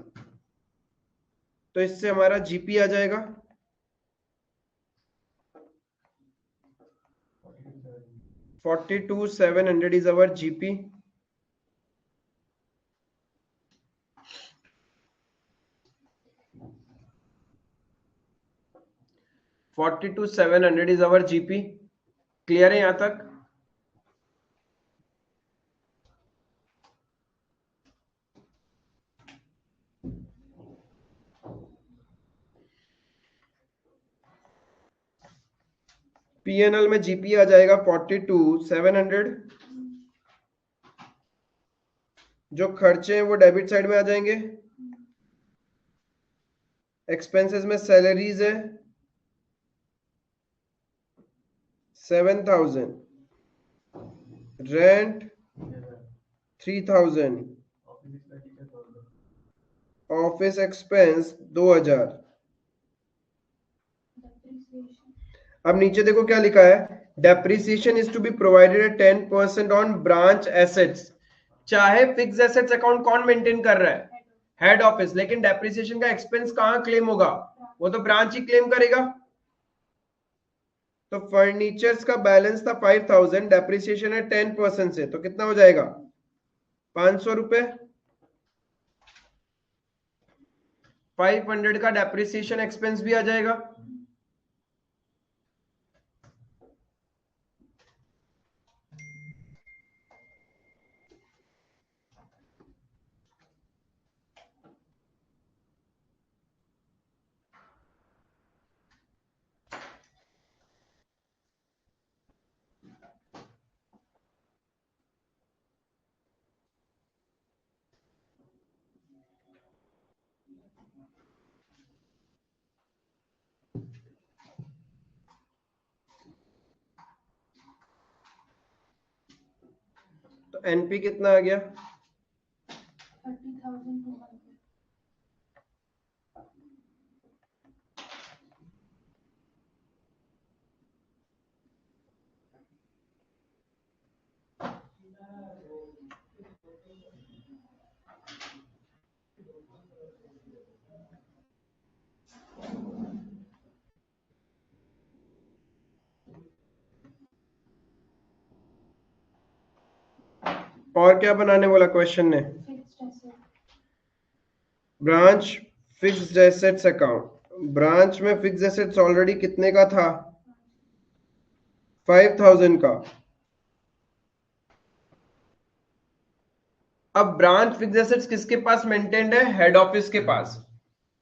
तो इससे हमारा जीपी आ जाएगा 42,700 is our GP. $42,700 is our GP. Clear है यहां तक? पीएनएल में जीपी आ जाएगा 42,700। जो खर्चे हैं वो डेबिट साइड में आ जाएंगे। एक्सपेंसेस में सैलरीज है 7,000, रेंट 3,000, ऑफिस एक्सपेंस 2,000। अब नीचे देखो क्या लिखा है, depreciation is to be provided at 10% on branch assets. चाहे फिक्स एसेट्स अकाउंट कौन मेंटेन कर रहा है? Head office. लेकिन डेप्रिसिएशन का एक्सपेंस कहां क्लेम होगा? वो तो ब्रांच ही क्लेम करेगा। तो फर्नीचर्स का बैलेंस था 5,000, डेप्रिसिएशन है 10% से, तो कितना हो जाएगा? 500 रुपए। 500 का डेप्रिसिएशन एक्सपेंस भी आ जाएगा। तो एनपी कितना आ गया? 30,200। और क्या बनाने बोला क्वेश्चन ने? Branch fixed assets account. Branch में फिक्स्ड एसेट्स ऑलरेडी कितने का था? 5,000 का। अब ब्रांच फिक्स्ड एसेट्स किसके पास मेंटेन्ड है? हेड ऑफिस के पास।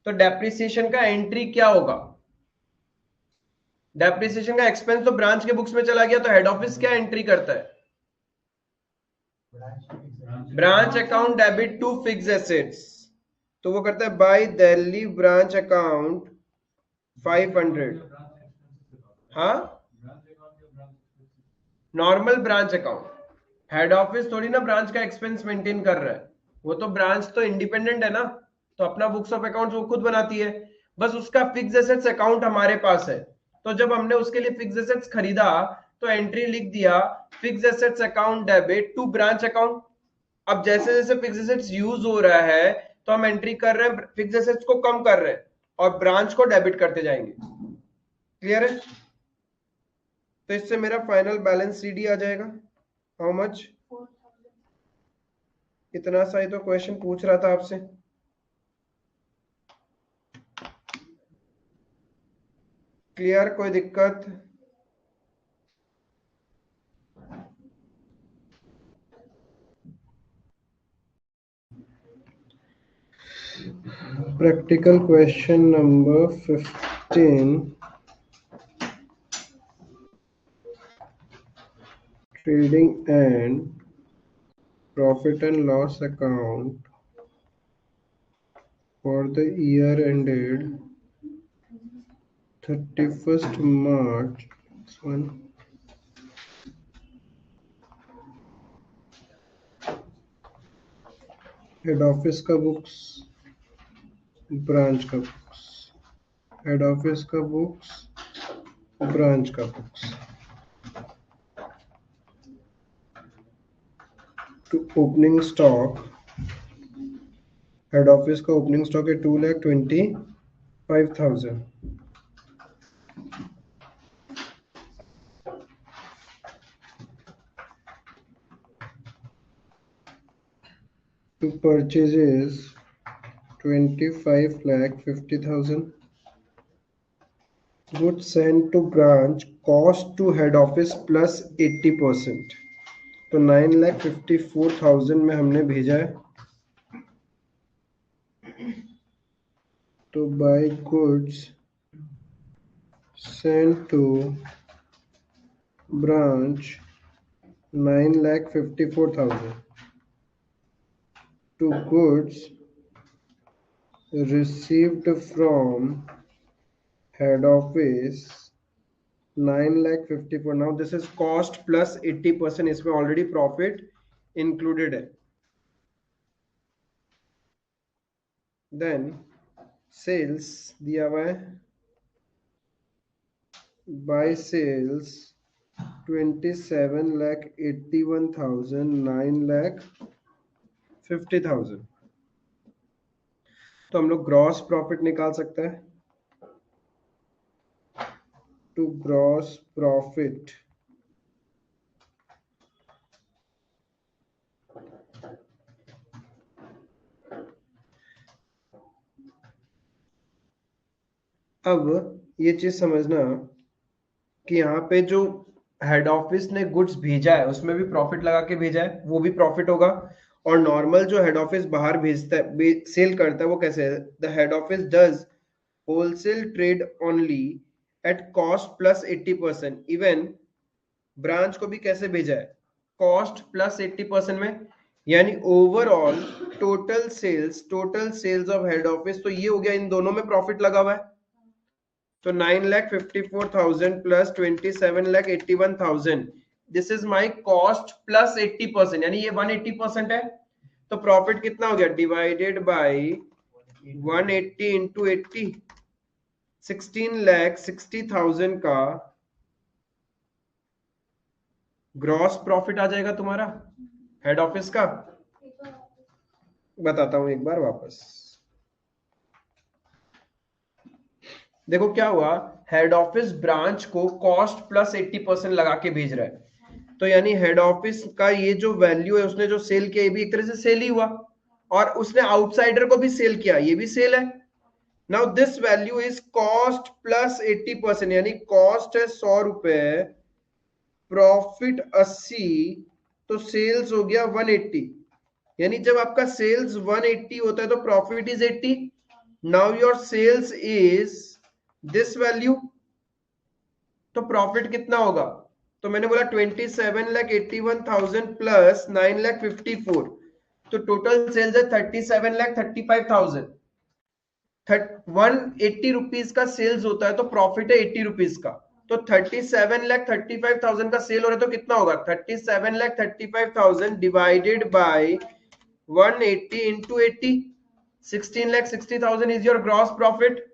तो डेप्रिसिएशन का एंट्री क्या होगा? डेप्रिसिएशन का एक्सपेंस तो ब्रांच के बुक्स में चला गया, तो हेड ऑफिस क्या एंट्री करता है? Branch account debit to fixed assets. तो वो करता है बाय दिल्ली ब्रांच अकाउंट 500। हाँ normal branch account, head office थोड़ी ना ब्रांच का एक्सपेंस मेंटेन कर रहा है, वो तो ब्रांच तो इंडिपेंडेंट है ना, तो अपना बुक्स ऑफ अकाउंट्स वो खुद बनाती है, बस उसका फिक्स एसेट्स अकाउंट हमारे पास है। तो जब हमने उसके लिए फिक्स एसेट्स खरीदा तो एंट्री लिख दिया fix assets account debit to branch account. अब जैसे जैसे फिक्स एसेट्स यूज हो रहा है तो हम एंट्री कर रहे हैं, फिक्स एसेट्स को कम कर रहे हैं और ब्रांच को डेबिट करते जाएंगे। क्लियर है? तो इससे मेरा फाइनल बैलेंस सीडी आ जाएगा हाउ मच, 4000। इतना सा ही तो क्वेश्चन पूछ रहा था आपसे। क्लियर? कोई दिक्कत? Practical question number 15, trading and profit and loss account for the year ended 31st March 1। Head office का बुक्स, ब्रांच का बुक्स, हेड ऑफिस का बुक्स, ब्रांच का books. To opening stock, head office का opening stock है 2,25,000। To purchases 25,50,000। Goods sent to branch cost to head office plus 80%। तो 9,54,000 में हमने भेजा है। तो buy goods sent to branch 9,54,000 to goods received from head office 9,54,000। now this is cost plus 80%, इसमें already profit included है। then sales दिया हुआ है, by sales 27,81,000 9,50,000। तो हम लोग ग्रॉस प्रॉफिट निकाल सकते हैं। टू ग्रॉस प्रॉफिट अब ये चीज समझना कि यहाँ पे जो हेड ऑफिस ने गुड्स भेजा है उसमें भी प्रॉफिट लगा के भेजा है, वो भी प्रॉफिट होगा। और नॉर्मल जो हेड ऑफिस बाहर भेजता है, सेल करता है, वो कैसे है? The head office does wholesale trade only at cost plus 80%। Even branch को भी कैसे भेजा है? कॉस्ट प्लस 80% में, यानी overall total sales of head office. तो ये हो गया, इन दोनों में प्रॉफिट लगा हुआ है। तो 9,54,000 plus 27,81,000, this is my cost plus 80%, यानी ये 180% है। तो प्रॉफिट कितना हो गया? डिवाइडेड बाई 180 इंटू 80, 16,60,000 का ग्रॉस प्रॉफिट आ जाएगा तुम्हारा हेड ऑफिस का। बताता हूं एक बार वापस। देखो क्या हुआ, हेड ऑफिस ब्रांच को कॉस्ट प्लस 80% लगा के भेज रहा है। तो यानी हेड ऑफिस का ये जो वैल्यू है, उसने जो सेल किया, ये भी एक तरह से सेल ही हुआ, और उसने आउटसाइडर को भी सेल किया, ये भी सेल है। Now this value is cost plus 80%, यानी कॉस्ट है 100 रुपए, प्रॉफिट 80, तो सेल्स हो गया 180। यानी जब आपका सेल्स 180 होता है तो profit is 80। Now your sales is this value, तो प्रॉफिट कितना होगा? तो मैंने बोला 27,81,000 प्लस 9,54,000, तो टोटल सेल्स है 37,35,000। 180 रुपीज का सेल्स होता है तो प्रॉफिट है 80 रुपीज का। तो 37,35,000 का सेल हो रहा है तो कितना होगा? 37,35,000 divided by 180 into 80, 16,60,000 is your gross profit.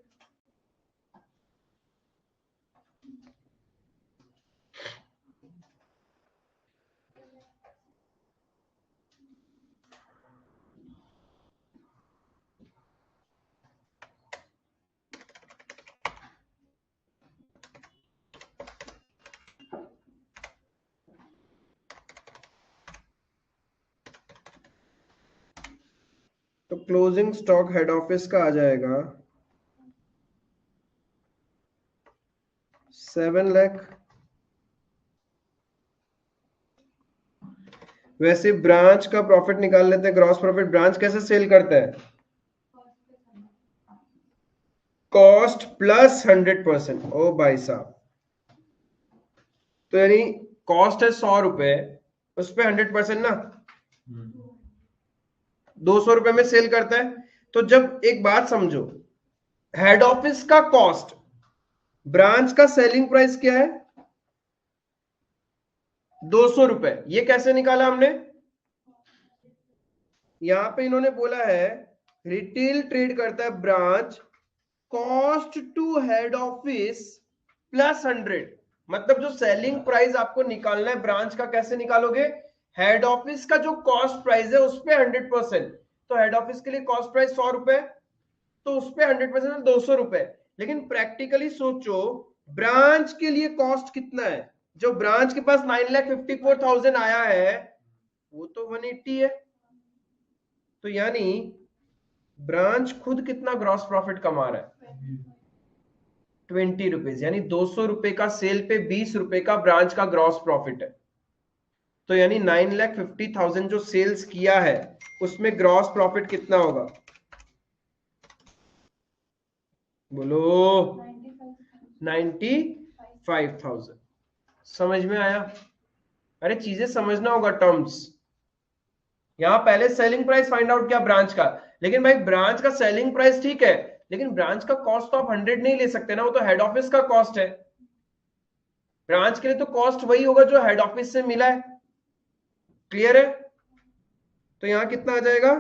तो क्लोजिंग स्टॉक हेड ऑफिस का आ जाएगा 7 लाख. वैसे ब्रांच का प्रॉफिट निकाल लेते हैं, ग्रॉस प्रॉफिट. ब्रांच कैसे सेल करता है? Cost plus 100%. ओ भाई साहब, तो यानी कॉस्ट है 100 रुपए, उस पे 100% ना 200 रुपए में सेल करता है. तो जब एक बात समझो, हेड ऑफिस का कॉस्ट, ब्रांच का सेलिंग प्राइस क्या है? 200 रुपए. ये कैसे निकाला हमने? यहां पे इन्होंने बोला है रिटेल ट्रेड करता है branch cost to head office plus 100. मतलब जो सेलिंग प्राइस आपको निकालना है ब्रांच का, कैसे निकालोगे? हेड ऑफिस का जो कॉस्ट प्राइस है उस पे 100%. तो हेड ऑफिस के लिए कॉस्ट प्राइस 100 रुपए, तो उस पे 100% 200 रुपए. लेकिन प्रैक्टिकली सोचो, ब्रांच के लिए कॉस्ट कितना है? जो ब्रांच के पास 9,54,000 आया है वो तो 180 है. तो यानी ब्रांच खुद कितना ग्रॉस प्रॉफिट कमा रहा है? 20 रुपीज. यानी 200 रुपए का सेल पे 20 रुपए का ब्रांच का ग्रॉस प्रॉफिट है. तो यानी 9,50,000 जो सेल्स किया है उसमें ग्रॉस प्रॉफिट कितना होगा? बोलो. 95,000. समझ में आया? अरे चीजें समझना होगा, टर्म्स. यहां पहले सेलिंग प्राइस फाइंड आउट किया ब्रांच का, लेकिन भाई ब्रांच का सेलिंग प्राइस ठीक है, लेकिन ब्रांच का कॉस्ट तो आप 100 नहीं ले सकते ना, वो तो हेड ऑफिस का कॉस्ट है. ब्रांच के लिए तो कॉस्ट वही होगा जो हेड ऑफिस से मिला है. क्लियर है? तो यहां कितना आ जाएगा?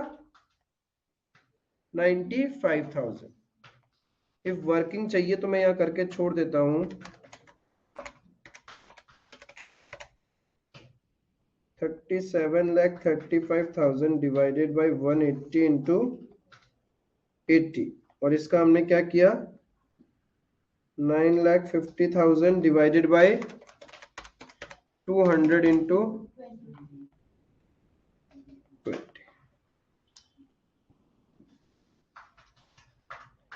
95,000. इफ वर्किंग चाहिए तो मैं यहां करके छोड़ देता हूं. 37,35,000 डिवाइडेड बाय 180 इंटू 80. और इसका हमने क्या किया? 9,50,000 डिवाइडेड बाय 200 इंटू 20.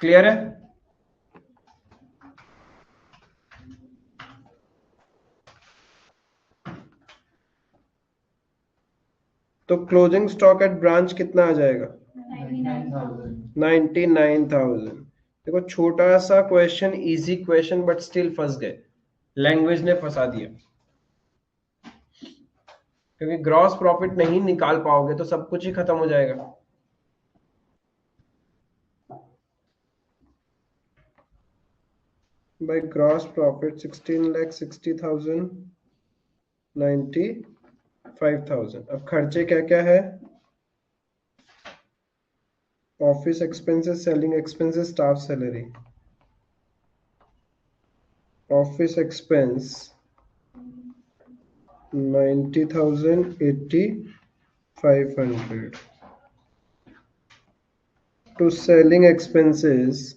क्लियर है? तो क्लोजिंग स्टॉक एट ब्रांच कितना आ जाएगा? 99,000. देखो छोटा सा question, easy question, but still फंस गए. लैंग्वेज ने फंसा दिया. क्योंकि ग्रॉस प्रॉफिट नहीं निकाल पाओगे तो सब कुछ ही खत्म हो जाएगा. By gross profit 16,60,000, 95,000. अब खर्चे क्या क्या है? Office expenses, selling expenses, staff salary. Office expense 90,000, 80,500. To selling expenses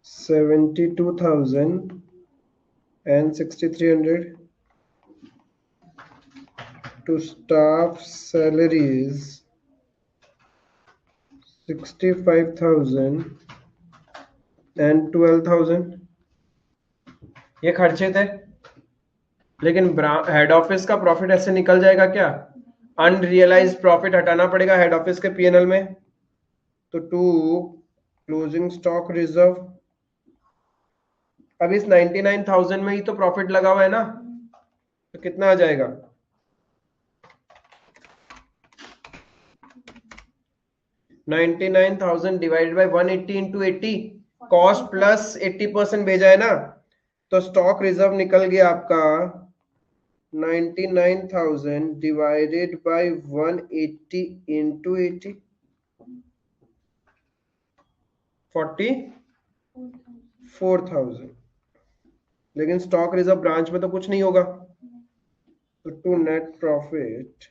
72,000 and 6,300. To staff salaries 65,000 and 12,000. ये खर्चे थे, लेकिन हेड ऑफिस का प्रॉफिट ऐसे निकल जाएगा क्या? अनरियलाइज्ड प्रॉफिट हटाना पड़ेगा हेड ऑफिस के पीएनएल में. तो टू क्लोजिंग स्टॉक रिजर्व. अब इस 99,000 में ही तो प्रॉफिट लगा हुआ है ना, तो कितना आ जाएगा? 99,000 divided by 180 into 80. Cost plus 80% भेजा है ना, तो स्टॉक रिजर्व निकल गया आपका 99,000 डिवाइडेड बाय 180 इंटू 80 44,000। लेकिन स्टॉक रिजर्व ब्रांच में तो कुछ नहीं होगा, तो टू नेट प्रॉफिट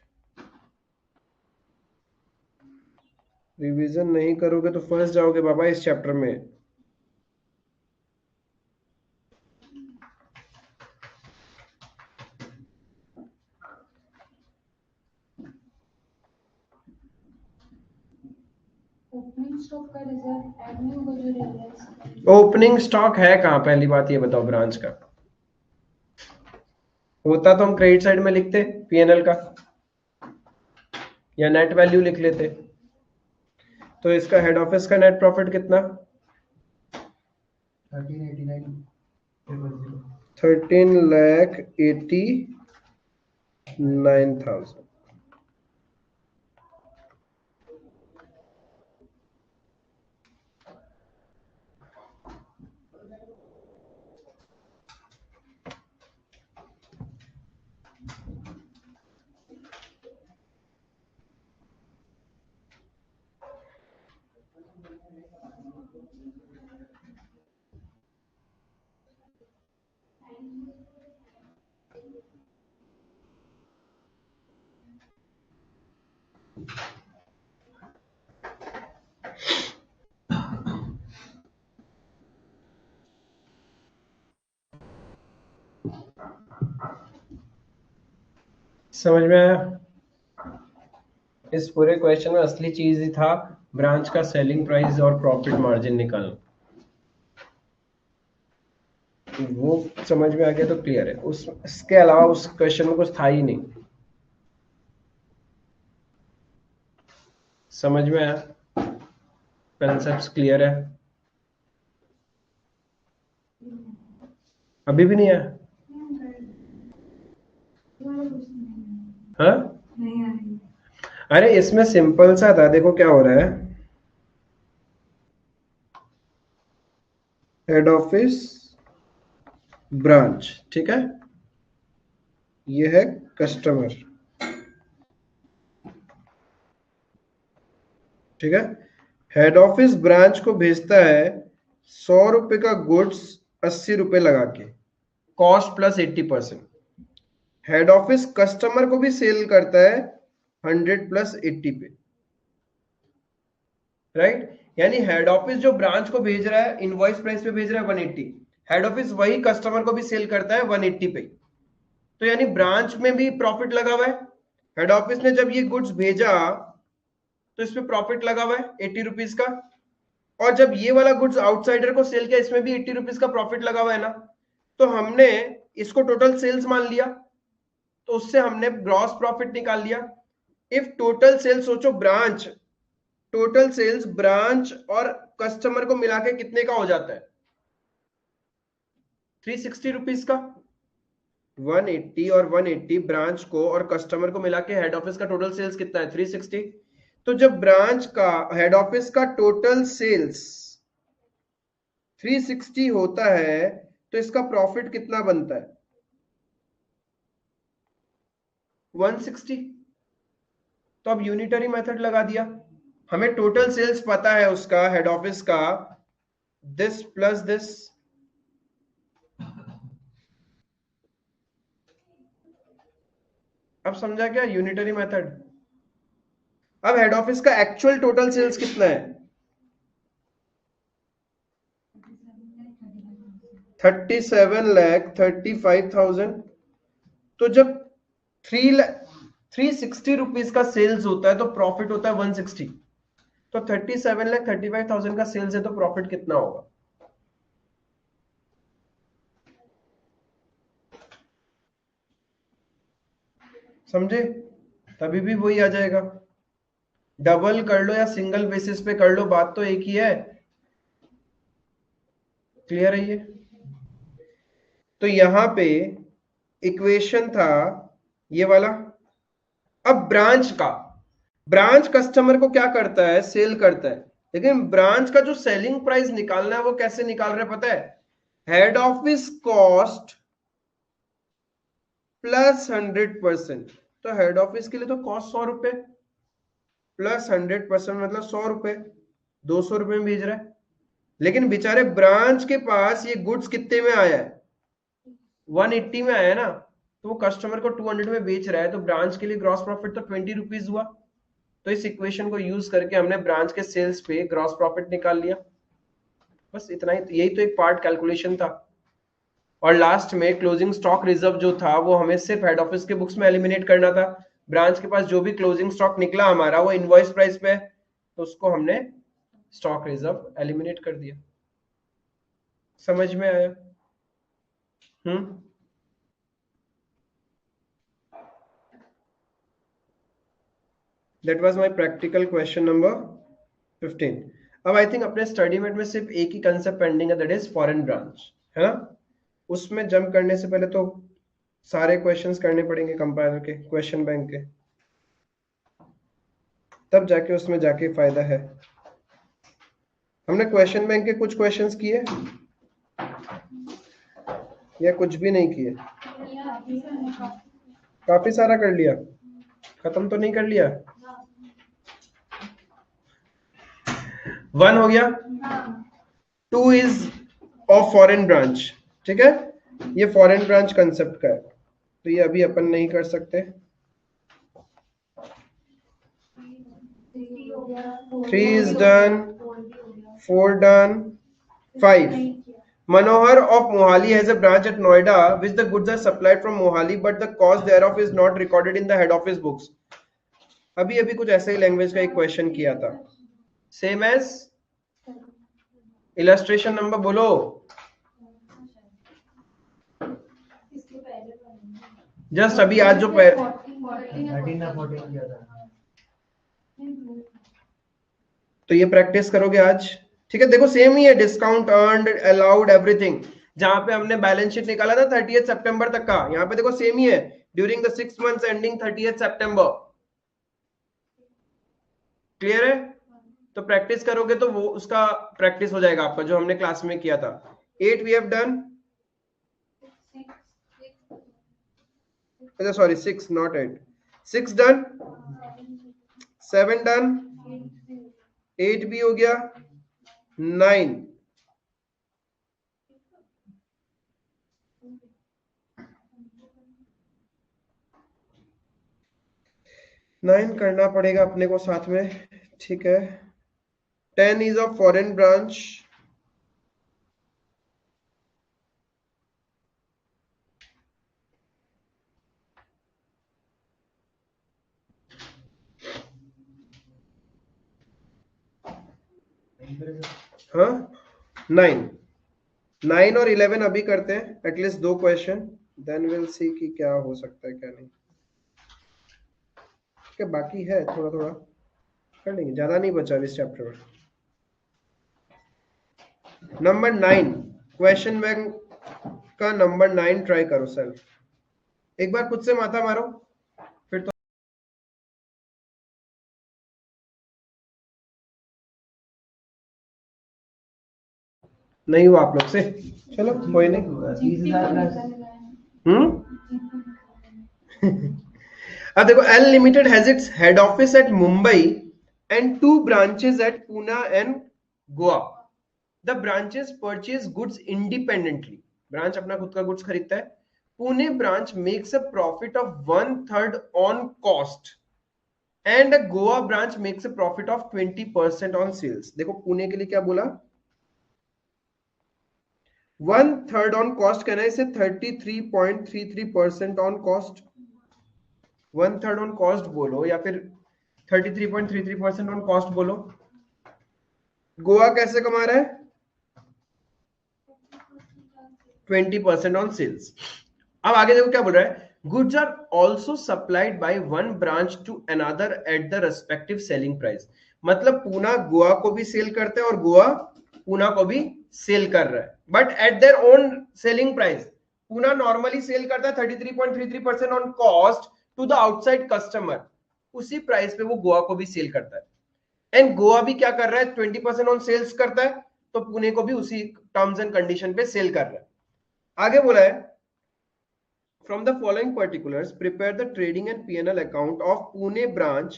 रिवीजन नहीं करोगे तो फंस जाओगे बाबा इस चैप्टर में। ओपनिंग स्टॉक का रिजर्व ऐड नहीं होगा जो रियलाइज। ओपनिंग स्टॉक है कहाँ, पहली बात ये बताओ। ब्रांच का होता तो हम क्रेडिट साइड में लिखते पीएनएल का, या नेट वैल्यू लिख लेते। तो इसका हेड ऑफिस का नेट प्रॉफिट कितना? 13,89,000। समझ में आया? इस पूरे क्वेश्चन में असली चीज ही था ब्रांच का सेलिंग प्राइस और प्रॉफिट मार्जिन निकालना। वो समझ में आ गया तो क्लियर है। इसके अलावा उस क्वेश्चन में कुछ था ही नहीं। समझ में आया? कंसेप्ट क्लियर है? अभी भी नहीं आया? हाँ? अरे इसमें सिंपल सा था, देखो क्या हो रहा है। हेड ऑफिस ब्रांच, ठीक है, ये है कस्टमर, ठीक है। हेड ऑफिस ब्रांच को भेजता है 100 रुपए का गुड्स 80 रुपए लगा के, cost plus 80%। Head office customer को भी सेल करता है 100 प्लस 80 पे, राइट। यानी हेड ऑफिस जो ब्रांच को भेज रहा है इनवॉइस प्राइस पे भेज रहा है 180, हेड ऑफिस वही कस्टमर को भी सेल करता है 180 पे। तो यानी ब्रांच में भी प्रॉफिट लगा हुआ है। हेड ऑफिस ने जब ये गुड्स भेजा तो इसमें प्रॉफिट लगा हुआ है 80 रुपीज का, और जब ये वाला गुड्स आउटसाइडर को सेल किया इसमें भी 80 रुपीज का प्रॉफिट लगा हुआ है ना। तो हमने इसको टोटल सेल्स मान लिया, तो उससे हमने ग्रॉस प्रॉफिट निकाल लिया। इफ टोटल सेल्स, सोचो ब्रांच, टोटल सेल्स ब्रांच और कस्टमर को मिला के कितने का हो जाता है? 360 रुपीज का। 180 और 180 ब्रांच को और कस्टमर को मिला के हेड ऑफिस का टोटल सेल्स कितना है? 360। तो जब ब्रांच का हेड ऑफिस का टोटल सेल्स 360 होता है तो इसका प्रॉफिट कितना बनता है? 160। तो अब यूनिटरी मेथड लगा दिया, हमें टोटल सेल्स पता है उसका हेड ऑफिस का, दिस प्लस दिस। अब समझा क्या यूनिटरी मेथड? अब हेड ऑफिस का एक्चुअल टोटल सेल्स कितना है? 37,35,000। तो जब 360 रुपीज का सेल्स होता है तो प्रॉफिट होता है 160। तो 37,35,000 का सेल्स है तो प्रॉफिट कितना होगा? समझे? तभी भी वही आ जाएगा। डबल कर लो या सिंगल बेसिस पे कर लो, बात तो एक ही है। क्लियर है ये? तो यहां पे इक्वेशन था ये वाला। अब ब्रांच कस्टमर को क्या करता है? सेल करता है। लेकिन ब्रांच का जो सेलिंग प्राइस निकालना है वो कैसे निकाल रहे पता है? हेड ऑफिस कॉस्ट प्लस 100%, तो हेड ऑफिस के लिए तो कॉस्ट 100 रुपए प्लस 100% मतलब 100 रुपए, 200 रुपए में भेज रहा है। लेकिन बेचारे ब्रांच के पास ये गुड्स कितने में आया है, 180 में आया है ना, तो वो कस्टमर को 200 में बेच रहा है, तो ब्रांच के लिए ग्रॉस प्रॉफिट तो 20 रुपीज हुआ। तो इस इक्वेशन को यूज करके हमने ब्रांच के सेल्स पे ग्रॉस प्रॉफिट निकाल लिया। बस इतना ही, यही तो एक पार्ट कैलकुलेशन था। और लास्ट में क्लोजिंग स्टॉक रिजर्व जो था वो हमें सिर्फ हेड ऑफिस के बुक्स में एलिमिनेट करना था। ब्रांच के पास जो भी क्लोजिंग स्टॉक निकला हमारा वो इनवॉइस प्राइस पे, तो उसको हमने स्टॉक रिजर्व एलिमिनेट कर दिया। समझ में आया? That was my practical question number 15. अब आई थिंक अपने स्टडी मेट में सिर्फ एक ही कंसेप्ट पेंडिंग है, दैट इज फॉरेन ब्रांच, है ना। उसमें जंप करने से पहले तो सारे क्वेश्चंस करने पड़ेंगे कंपाइलर के, क्वेश्चन बैंक के, तब जाके उसमें जाके फायदा है। हमने क्वेश्चन बैंक के कुछ क्वेश्चंस किए या कुछ भी नहीं किए? काफी सारा कर लिया, खत्म तो नहीं कर लिया? 1 हो गया। 2 इज ऑफ फॉरेन ब्रांच, ठीक है, ये फॉरेन ब्रांच कंसेप्ट का है, तो ये अभी अपन नहीं कर सकते। 3 is done, 4 done, 5. Manohar of Mohali has a branch at Noida which the goods are supplied from Mohali but the cost thereof is not recorded in the head office books. अभी अभी कुछ ऐसे ही लैंग्वेज का एक question किया था, same as illustration number बोलो। Just अभी आज जो 13 किया था, तो ये प्रैक्टिस करोगे आज, ठीक है। देखो सेम ही है, डिस्काउंट अर्न्ड अलाउड एवरीथिंग, जहां पे हमने बैलेंस शीट निकाला था 30 सितंबर तक का, यहाँ पे देखो सेम ही है, during the 6 months ending 30 September. Clear है? तो प्रैक्टिस करोगे तो वो उसका प्रैक्टिस हो जाएगा आपका, जो हमने क्लास में किया था। 8 वी हैव डन, अच्छा सॉरी 6 नॉट 8, 6 डन, 7 डन, 8 भी हो गया, 9, करना पड़ेगा अपने को साथ में, ठीक है। 10 इज ऑफ फॉरेन ब्रांच, हाँ 9 और 11 अभी करते हैं, at least 2 question, then will see कि क्या हो सकता है क्या नहीं। क्या बाकी है, थोड़ा थोड़ा कर लेंगे, ज्यादा नहीं बचा इस चैप्टर में। नंबर 9 क्वेश्चन बैंक का नंबर 9 ट्राई करो सेल्फ, एक बार खुद से माथा मारो, फिर तो नहीं हुआ आप लोग से, चलो कोई नहीं। 30,000 अब देखो, L limited has its head office at Mumbai and 2 branches at Pune and Goa. The branches purchase goods independently, branch अपना खुद का गुड्स खरीदता है। Pune branch makes a profit of 1/3 on cost and Goa branch makes a profit of 20% on sales. देखो पुणे के लिए क्या बोला, 1/3 ऑन कॉस्ट, कहना है इसे 33.33% ऑन कॉस्ट, 1/3 ऑन कॉस्ट बोलो या फिर 33.33% ऑन कॉस्ट बोलो। गोवा कैसे कमा रहा है, 20% ऑन सेल्स। अब आगे देखो क्या बोल रहा है, goods are also supplied by one branch to another at the respective selling price. मतलब पूना गोवा को भी सेल करते हैं और गोवा पूना को भी सेल कर रहा है, but at their own selling price. Poona normally sale करता है 33.33% on cost to the outside customer, उसी प्राइस पे वो गोवा को भी सेल करता है। एंड गोवा भी क्या कर रहा है, 20% ऑन सेल्स करता है, तो पुणे को भी उसी टर्म्स एंड कंडीशन पे सेल कर रहा है। आगे बोला है from the following particulars prepare the trading and P&L account of Pune branch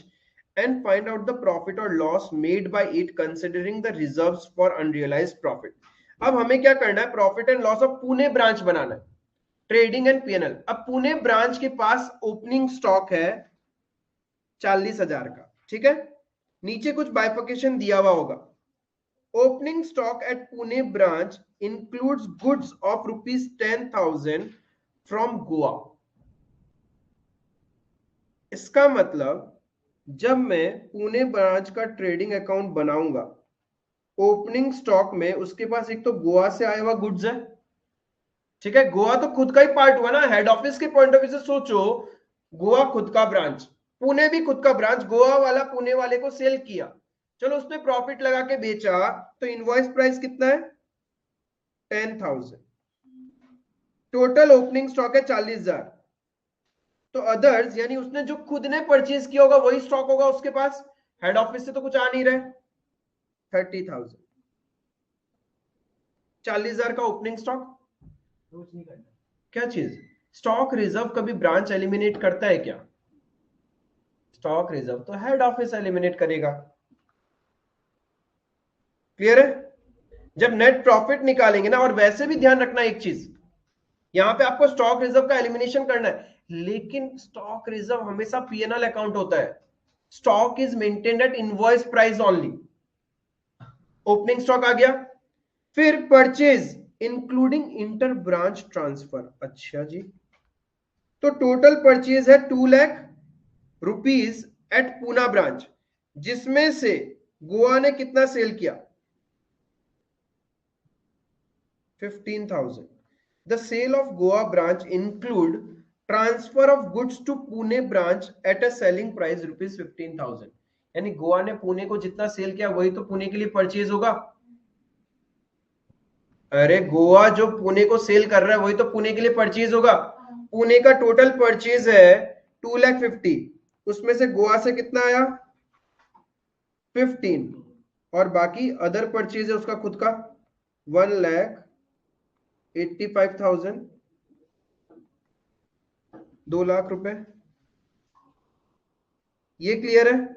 and find out the profit or loss made by it considering the reserves for unrealized profit। अब हमें क्या करना है, profit and loss of Pune branch बनाना है, trading and PNL. अब Pune branch के पास opening stock है 40,000 का, ठीक है, नीचे कुछ बाइफिकेशन दिया हुआ होगा। Opening stock eight Pune branch includes goods of ₹10,000 from Goa. इसका मतलब जब मैं पुणे ब्रांच का ट्रेडिंग अकाउंट बनाऊंगा, ओपनिंग स्टॉक में उसके पास एक तो गोवा से आया हुआ गुड्स है, ठीक है, गोवा तो खुद का ही पार्ट हुआ ना, हेड ऑफिस के पॉइंट ऑफ व्यू से सोचो, गोवा खुद का ब्रांच, पुणे भी खुद का ब्रांच, गोवा वाला पुणे वाले को सेल किया, चलो उसने प्रॉफिट लगा के बेचा, तो इनवॉइस प्राइस कितना है 10,000, टोटल ओपनिंग स्टॉक है 40,000। तो अदर्स यानी उसने जो खुद ने परचेज किया होगा वही स्टॉक होगा उसके पास, हेड ऑफिस से तो कुछ आ नहीं रहा है, 30,000, 40,000 का ओपनिंग स्टॉक। कुछ नहीं करना। क्या चीज, स्टॉक रिजर्व कभी ब्रांच एलिमिनेट करता है क्या? स्टॉक रिजर्व तो हेड ऑफिस एलिमिनेट करेगा। क्लियर है? जब नेट प्रॉफिट निकालेंगे ना, और वैसे भी ध्यान रखना एक चीज, यहां पे आपको स्टॉक रिजर्व का एलिमिनेशन करना है, लेकिन स्टॉक रिजर्व हमेशा पीएनएल अकाउंट होता है। Stock is maintained at invoice price only. Opening stock आ गया, फिर purchase including inter branch transfer. अच्छा जी, तो टोटल परचेज है 2 lakh rupees at Poona branch, जिसमें से गोवा ने कितना सेल किया 15,000। The sale of Goa branch include transfer of goods to Pune branch at a selling price ₹15,000। यानी गोवा ने पुणे को जितना सेल किया वही तो पुणे के लिए परचेज होगा। अरे गोवा जो पुणे को सेल कर रहा है वही तो पुणे के लिए परचेज होगा। पुणे का टोटल परचेज है 2,50,000, उसमें से गोवा से कितना आया 15, और बाकी अदर परचेज है उसका खुद का 1,85,000, 2 लाख रुपए। ये क्लियर है?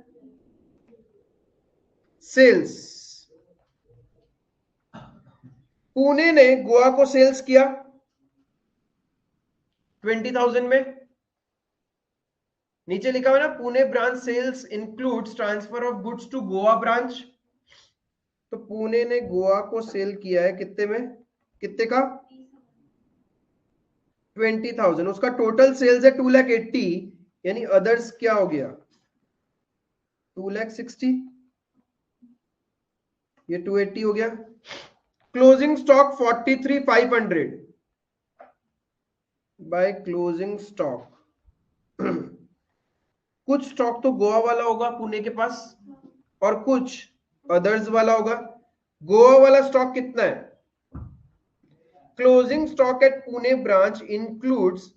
सेल्स, पुणे ने गोवा को सेल्स किया 20,000 में, नीचे लिखा हुआ ना Pune branch sales includes transfer of goods to Goa branch. तो पुणे ने गोवा को सेल किया है कितने में, कितने का 20,000, उसका टोटल सेल्स है 2,80,000, यानी अदर्स क्या हो गया 2,60,000, ये 280 हो गया। Closing stock 43,500 by closing stock. कुछ स्टॉक तो गोवा वाला होगा पुणे के पास, और कुछ अदर्स वाला होगा। गोवा वाला स्टॉक कितना है, closing stock at Pune branch includes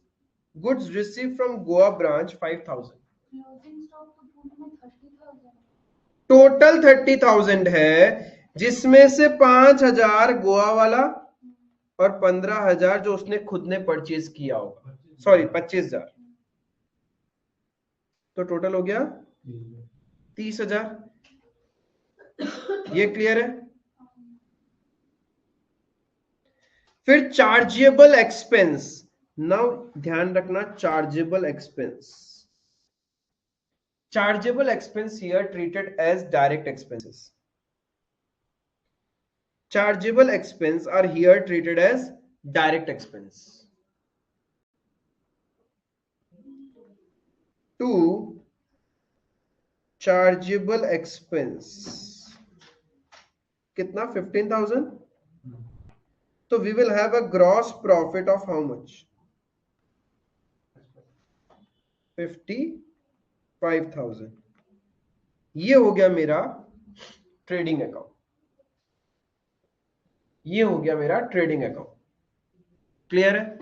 goods received from Goa branch 5,000। Closing stock तो पुणे में 30,000, टोटल 30,000 है, जिसमें से 5,000 गोवा वाला और 15,000 जो उसने खुद ने परचेज किया होगा, सॉरी 25,000, तो टोटल हो गया 30,000। ये क्लियर है? फिर चार्जेबल एक्सपेंस, नाउ ध्यान रखना chargeable expense. Chargeable expense here treated as direct expenses. Chargeable expense are here treated as direct expense. To chargeable expense कितना 15,000, तो we will have a gross profit of how much 55,000। ये हो गया मेरा trading account, ये हो गया मेरा ट्रेडिंग अकाउंट। क्लियर है?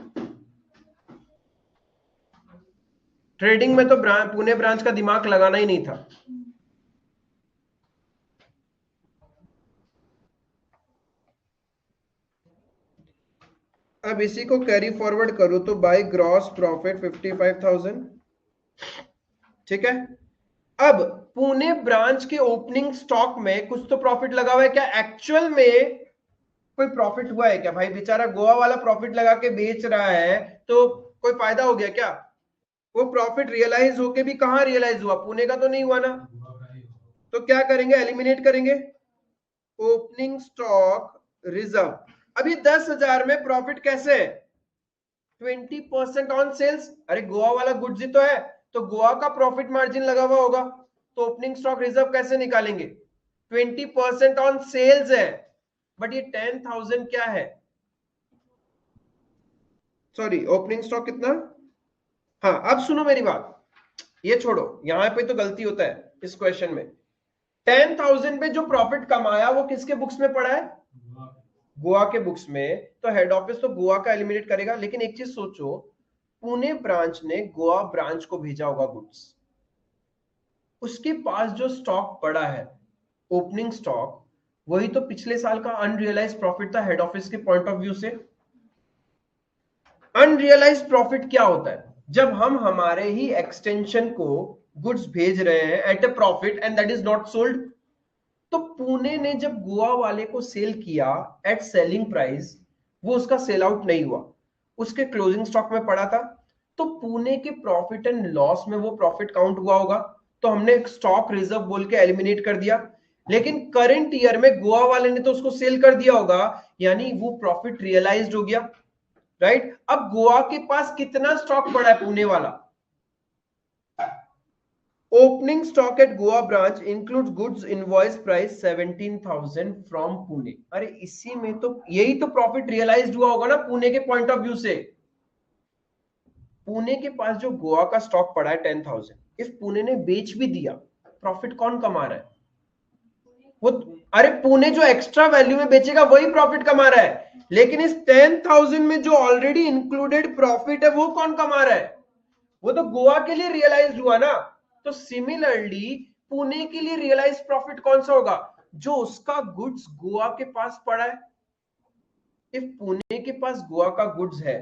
ट्रेडिंग में तो पुणे ब्रांच का दिमाग लगाना ही नहीं था। अब इसी को कैरी फॉरवर्ड करो तो बाय ग्रॉस प्रॉफिट 55,000, ठीक है। अब पुणे ब्रांच के ओपनिंग स्टॉक में कुछ तो प्रॉफिट लगा हुआ है क्या? एक्चुअल में कोई प्रॉफिट हुआ है क्या भाई? बेचारा गोवा वाला प्रॉफिट लगा के बेच रहा है तो कोई फायदा हो गया क्या? वो प्रॉफिट रियलाइज होके भी कहां रियलाइज हुआ? पुणे का तो नहीं हुआ ना। तो क्या करेंगे? एलिमिनेट करेंगे ओपनिंग स्टॉक रिजर्व। अभी 10,000 में प्रॉफिट कैसे है? 20% ऑन सेल्स। अरे गोवा वाला गुड्स ही तो है, तो गोवा का प्रॉफिट मार्जिन लगा हुआ होगा, तो ओपनिंग स्टॉक रिजर्व कैसे निकालेंगे? 20% ऑन सेल्स है, बट ये 10,000 क्या है? सॉरी, ओपनिंग स्टॉक कितना? हाँ, अब सुनो मेरी बात, ये छोड़ो, यहां पे तो गलती होता है इस क्वेश्चन में। 10,000 पे जो प्रॉफिट कमाया वो किसके बुक्स में पड़ा है? गोवा के बुक्स में। तो हेड ऑफिस तो गोवा का एलिमिनेट करेगा, लेकिन एक चीज सोचो, पुणे ब्रांच ने गोवा ब्रांच को भेजा होगा गुड्स, उसके पास जो स्टॉक पड़ा है ओपनिंग स्टॉक, वही तो पिछले साल का अनरियलाइज प्रॉफिट था हेड ऑफिस के पॉइंट ऑफ व्यू से। अनरियलाइज प्रॉफिट क्या होता है? जब हम हमारे ही एक्सटेंशन को गुड्स भेज रहे हैं at a profit and that is not sold. तो पुणे ने जब गोवा वाले को सेल किया एट सेलिंग प्राइस, वो उसका सेल आउट नहीं हुआ, उसके क्लोजिंग स्टॉक में पड़ा था, तो पुणे के प्रॉफिट एंड लॉस में वो प्रॉफिट काउंट हुआ होगा, तो हमने स्टॉक रिजर्व बोल के एलिमिनेट कर दिया। लेकिन करंट ईयर में गोवा वाले ने तो उसको सेल कर दिया होगा, यानी वो प्रॉफिट रियलाइज्ड हो गया, राइट। अब गोवा के पास कितना स्टॉक पड़ा है पुणे वाला? Opening stock eight Goa branch includes goods invoice price 17,000 from Pune. अरे इसी में तो यही तो प्रॉफिट रियलाइज्ड हुआ होगा ना पुणे के पॉइंट ऑफ व्यू से। पुणे के पास जो गोवा का स्टॉक पड़ा है 10,000, इफ पुणे ने बेच भी दिया, प्रॉफिट कौन कमा रहा है? वो, अरे पुणे जो एक्स्ट्रा वैल्यू में बेचेगा वही प्रॉफिट कमा रहा है, लेकिन इस 10,000 में जो ऑलरेडी इंक्लूडेड प्रॉफिट है वो कौन कमा रहा है? वो तो गोवा के लिए रियलाइज हुआ ना। तो सिमिलरली पुणे के लिए रियलाइज प्रॉफिट कौन सा होगा? जो उसका गुड्स गोवा के पास पड़ा है। इफ पुणे के पास गोवा का गुड्स है,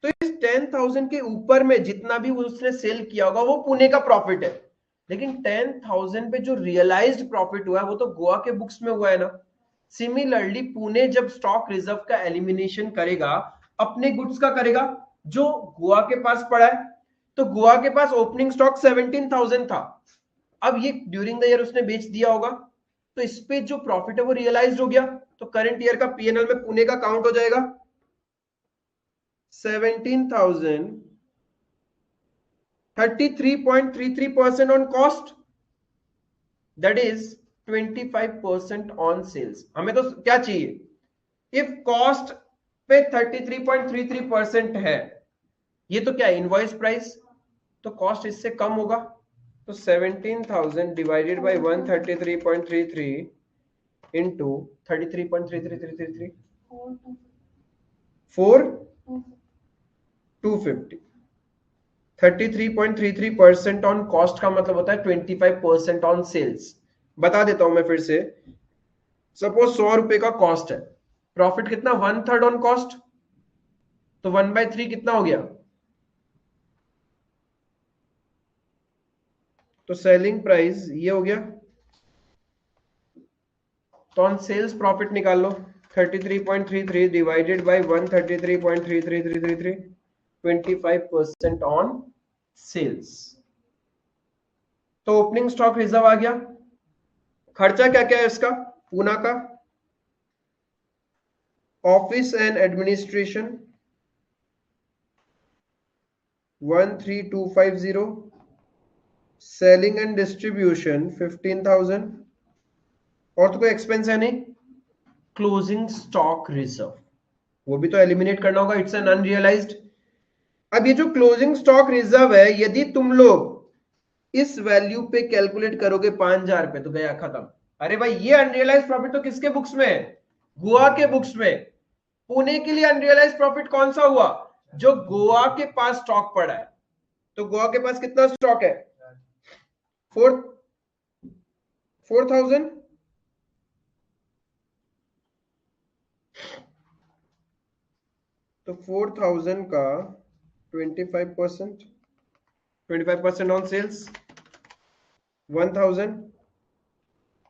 तो इस 10,000 के ऊपर में जितना भी उसने सेल किया होगा वो पुणे का प्रॉफिट है, लेकिन 10,000 पे जो रियलाइज्ड प्रॉफिट हुआ है वो तो गोवा के बुक्स में हुआ है ना। सिमिलरली पुणे जब स्टॉक रिजर्व का एलिमिनेशन करेगा, अपने गुड्स का करेगा जो गोवा के पास पड़ा है। तो गोवा के पास ओपनिंग स्टॉक 17,000 था, अब ये ड्यूरिंग द ईयर उसने बेच दिया होगा, तो इस पे जो प्रॉफिट है वो रियलाइज्ड हो गया, तो करंट ईयर का पीएनएल में पुणे का काउंट हो जाएगा 17,000, 33.33% on cost, that is 25% on sales। हमें तो क्या चाहिए? इफ कॉस्ट पे 33.33% है, ये तो क्या इनवॉइस प्राइस, तो कॉस्ट इससे कम होगा, तो 17,000 divided by 133.33 into 33.33333 4,250। 33.33% on cost का मतलब होता है 25% ऑन सेल्स। बता देता हूं मैं फिर से, सपोज 100 रुपए का कॉस्ट है, प्रॉफिट कितना? 1/3 ऑन कॉस्ट, तो 1/3 कितना हो गया? तो सेलिंग प्राइस ये हो गया, तो ऑन सेल्स प्रॉफिट निकाल लो, 33.33 डिवाइडेड बाय 133.33333, 25% ऑन सेल्स। तो ओपनिंग स्टॉक रिजर्व आ गया। खर्चा क्या क्या है इसका? पूना का office and administration 13,250, selling and distribution 15,000, और तो कोई एक्सपेंस है नहीं। क्लोजिंग स्टॉक रिजर्व वो भी तो एलिमिनेट करना होगा, इट्स एन अनरियलाइज्ड। अब ये जो क्लोजिंग स्टॉक रिजर्व है, यदि तुम लोग इस वैल्यू पे कैलकुलेट करोगे 5,000 पे, तो गया खत्म। अरे भाई ये अनरियलाइज प्रॉफिट तो किसके बुक्स में है? गोवा के बुक्स में। पुणे के लिए अनरियलाइज प्रॉफिट कौन सा हुआ? जो गोवा के पास स्टॉक पड़ा है। तो गोवा के पास कितना स्टॉक है? 4,000। तो 4000 का 25% ऑन सेल्स 1000,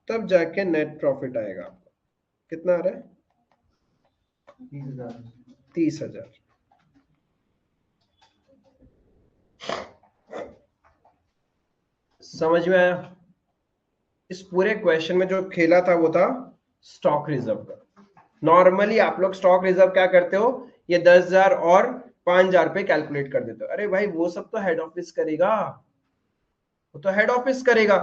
तब जाके नेट प्रॉफिट आएगा आपको। कितना आ रहा है? 30,000। 30,000। समझ में आया? इस पूरे क्वेश्चन में जो खेला था वो था स्टॉक रिजर्व का। नॉर्मली आप लोग स्टॉक रिजर्व क्या करते हो, ये 10,000 और 5,000 पे कैलकुलेट कर देते हो। अरे भाई वो सब तो हेड ऑफिस करेगा, वो तो हेड ऑफिस करेगा,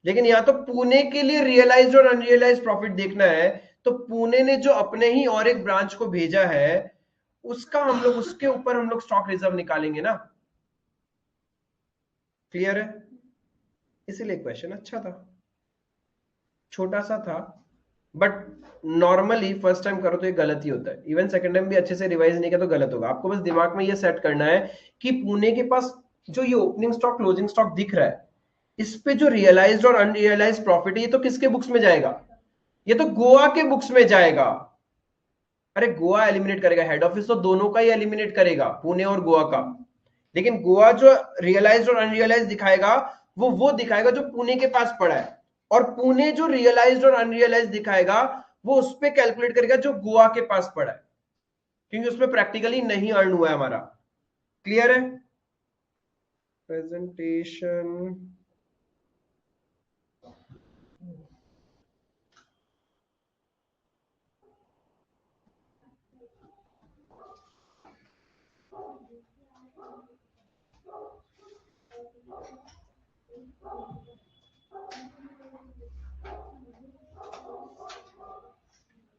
लेकिन या तो पुणे के लिए रियलाइज्ड और अनरियलाइज्ड प्रॉफिट देखना है, तो पुणे ने जो अपने ही और एक ब्रांच को भेजा है उसका हम लोग, उसके ऊपर हम लोग स्टॉक रिजर्व निकालेंगे ना। क्लियर है? इसीलिए क्वेश्चन अच्छा था, छोटा सा था, बट नॉर्मली फर्स्ट टाइम करो तो ये गलत ही होता है। इवन सेकंड टाइम भी अच्छे से रिवाइज नहीं किया तो गलत होगा। आपको बस दिमाग में ये सेट करना है कि पुणे के पास जो ये ओपनिंग स्टॉक क्लोजिंग स्टॉक दिख रहा है, इस पे जो रियलाइज्ड और अनरियलाइज्ड प्रॉफिट है, ये तो किसके बुक्स में जाएगा? ये तो गोवा के बुक्स में जाएगा। अरे गोवा एलिमिनेट करेगा, हेड ऑफिस तो दोनों का ही एलिमिनेट करेगा, पुणे और गोवा का। लेकिन गोवा जो रियलाइज्ड और अनरियलाइज्ड दिखाएगा वो दिखाएगा जो पुणे के पास पड़ा है, और पुणे जो रियलाइज्ड और अनरियलाइज्ड दिखाएगा वो उस पे कैलकुलेट करेगा जो गोवा के पास पड़ा है, क्योंकि उसमें प्रैक्टिकली नहीं अर्न हुआ है हमारा। क्लियर है? प्रेजेंटेशन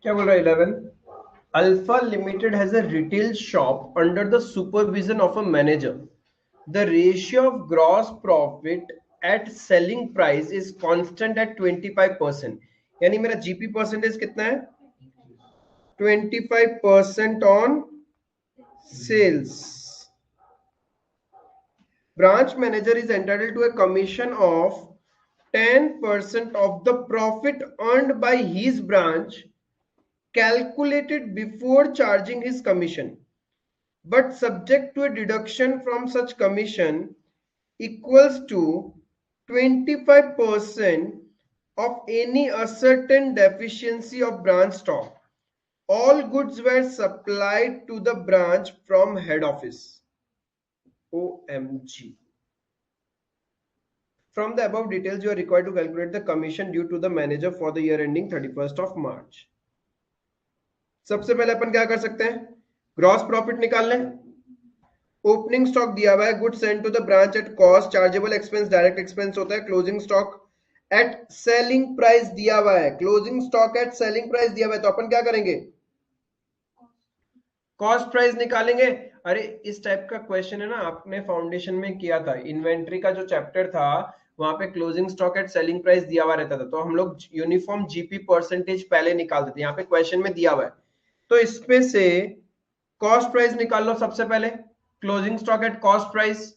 क्या बोल रहा है? 11 Alpha Limited has a retail shop under the supervision of a manager. The ratio of gross profit at selling price is constant at 25%. यानी मेरा जीपी परसेंटेज कितना है? 25% on sales. Branch manager is entitled to a commission of 10% of the profit earned by his branch, calculated before charging his commission, but subject to a deduction from such commission equals to 25% of any ascertained deficiency of branch stock. All goods were supplied to the branch from head office. OMG. From the above details, you are required to calculate the commission due to the manager for the year ending 31st of March. सबसे पहले अपन क्या कर सकते हैं? Gross profit निकाल लें। Opening stock दिया हुआ है, good send to the branch at cost, chargeable expense direct expense होता है। Closing stock at selling price दिया हुआ है, closing stock at selling price दिया हुआ है, तो अपन क्या करेंगे? कॉस्ट प्राइस निकालेंगे। अरे इस टाइप का क्वेश्चन है ना, आपने फाउंडेशन में किया था, इन्वेंट्री का जो चैप्टर था वहां पे closing stock at selling price दिया हुआ रहता था, तो हम लोग यूनिफॉर्म जीपी परसेंटेज पहले निकाल देते। यहाँ पे क्वेश्चन में दिया हुआ है, तो इसपे से कॉस्ट प्राइस निकाल लो सबसे पहले, closing stock at cost price.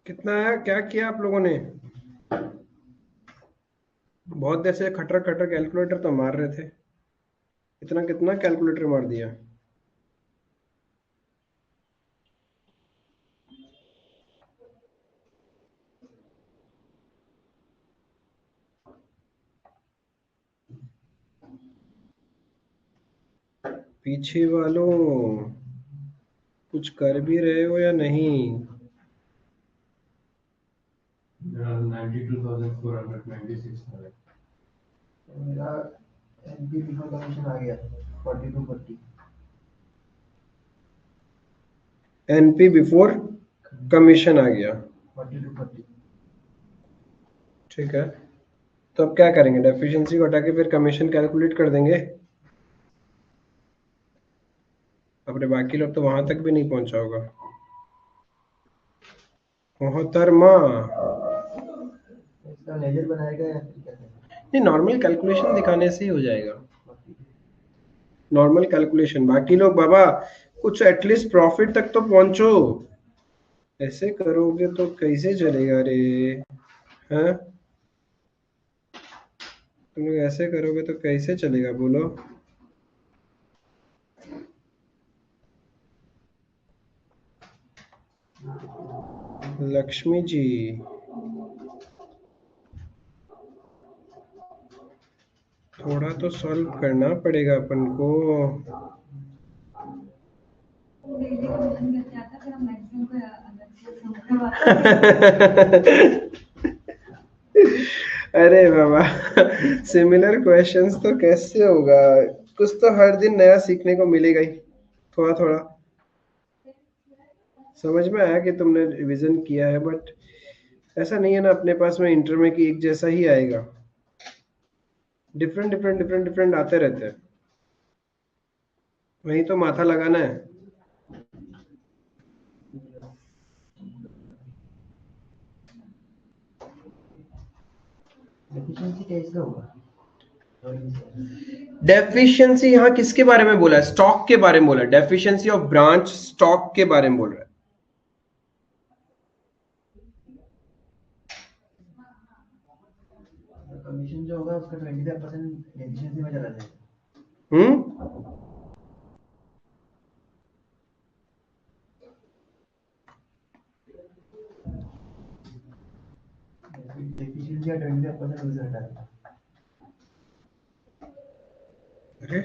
कितना है? क्या किया आप लोगों ने? बहुत देर से खटर खटर कैलकुलेटर तो मार रहे थे, इतना कितना कैलकुलेटर मार दिया? पीछे वालों कुछ कर भी रहे हो या नहीं? 92,496 था। मेरा एनपी बिफोर कमीशन आ गया 4240। एनपी बिफोर कमीशन आ गया, 4240। ठीक है। तो अब क्या करेंगे, डेफिशिएंसी को हटा के फिर कमीशन कैलकुलेट कर देंगे। अपने बाकी लोग तो वहां तक भी नहीं पहुंचा होगा। मोहतरमा, इसका लेजर बनाएगा या फिर क्या करेगा? नहीं नॉर्मल कैलकुलेशन दिखाने से ही हो जाएगा, नॉर्मल कैलकुलेशन। बाकी लोग बाबा कुछ एटलीस्ट प्रॉफिट तक तो पहुंचो। ऐसे करोगे तो कैसे चलेगा रे? हैं, तुम लोग ऐसे करोगे तो कैसे चलेगा बोलो? लक्ष्मी जी, थोड़ा तो सॉल्व करना पड़ेगा अपन को। अरे बाबा, सिमिलर क्वेश्चंस तो कैसे होगा? कुछ तो हर दिन नया सीखने को मिलेगा ही, थोड़ा थोड़ा। समझ में आया कि तुमने रिवीजन किया है, बट ऐसा नहीं है ना अपने पास में इंटर में कि एक जैसा ही आएगा। डिफरेंट डिफरेंट डिफरेंट डिफरेंट आते रहते हैं, वही तो माथा लगाना है। डेफिशिएंसी कैसे होगा? डेफिशिएंसी यहाँ किसके बारे में बोला है? स्टॉक के बारे में बोला है। डेफिशिएंसी ऑफ ब्रांच स्टॉक के बारे में बोल रहा है। कमीशन जो होगा उसका 25% डेफिशिएंसी में चला जाएगा। डेफिशिएंसी का 25% उसे हटा देगा। अरे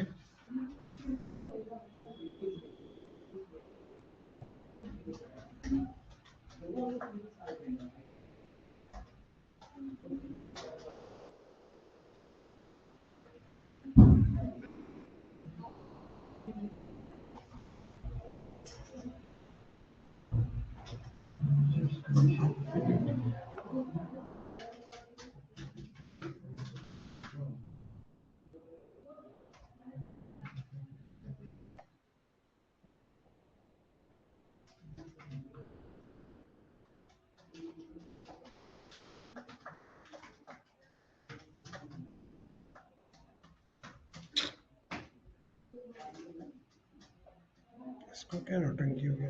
इसको क्या नौटंकी हो गया?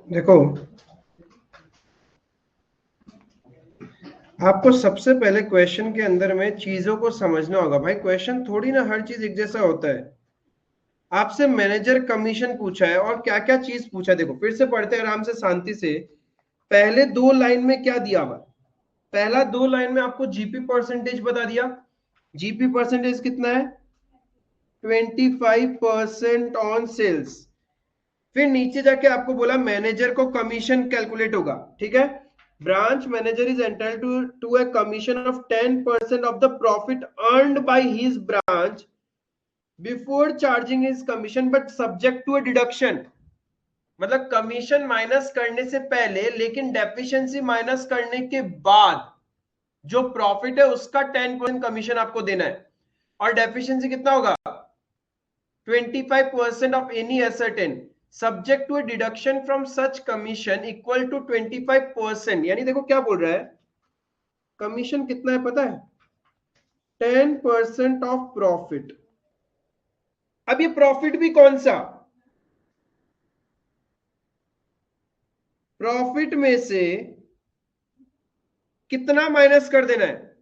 देखो, आपको सबसे पहले क्वेश्चन के अंदर में चीजों को समझना होगा। भाई क्वेश्चन थोड़ी ना हर चीज एक जैसा होता है। आपसे मैनेजर कमीशन पूछा है और क्या क्या चीज पूछा है, देखो फिर से पढ़ते हैं आराम से शांति से। पहले दो लाइन में क्या दिया हुआ? पहला दो लाइन में आपको जीपी परसेंटेज बता दिया। जीपी परसेंटेज कितना है? 25% ऑन सेल्स। फिर नीचे जाके आपको बोला मैनेजर को कमीशन कैलकुलेट होगा, ठीक है। Branch manager is entitled to a commission of 10% of the profit earned by his branch before charging his commission but subject to a deduction। मतलब कमीशन माइनस करने से पहले, लेकिन डेफिशिएंसी माइनस करने के बाद जो प्रॉफिट है उसका 10% कमीशन आपको देना है। और डेफिशिएंसी कितना होगा? 25% of any ascertain subject to a deduction from such commission equal to 25%। यानी देखो क्या बोल रहा है, कमीशन कितना है पता है? 10% ऑफ प्रॉफिट। अब ये प्रॉफिट भी कौन सा? प्रॉफिट में से कितना माइनस कर देना है?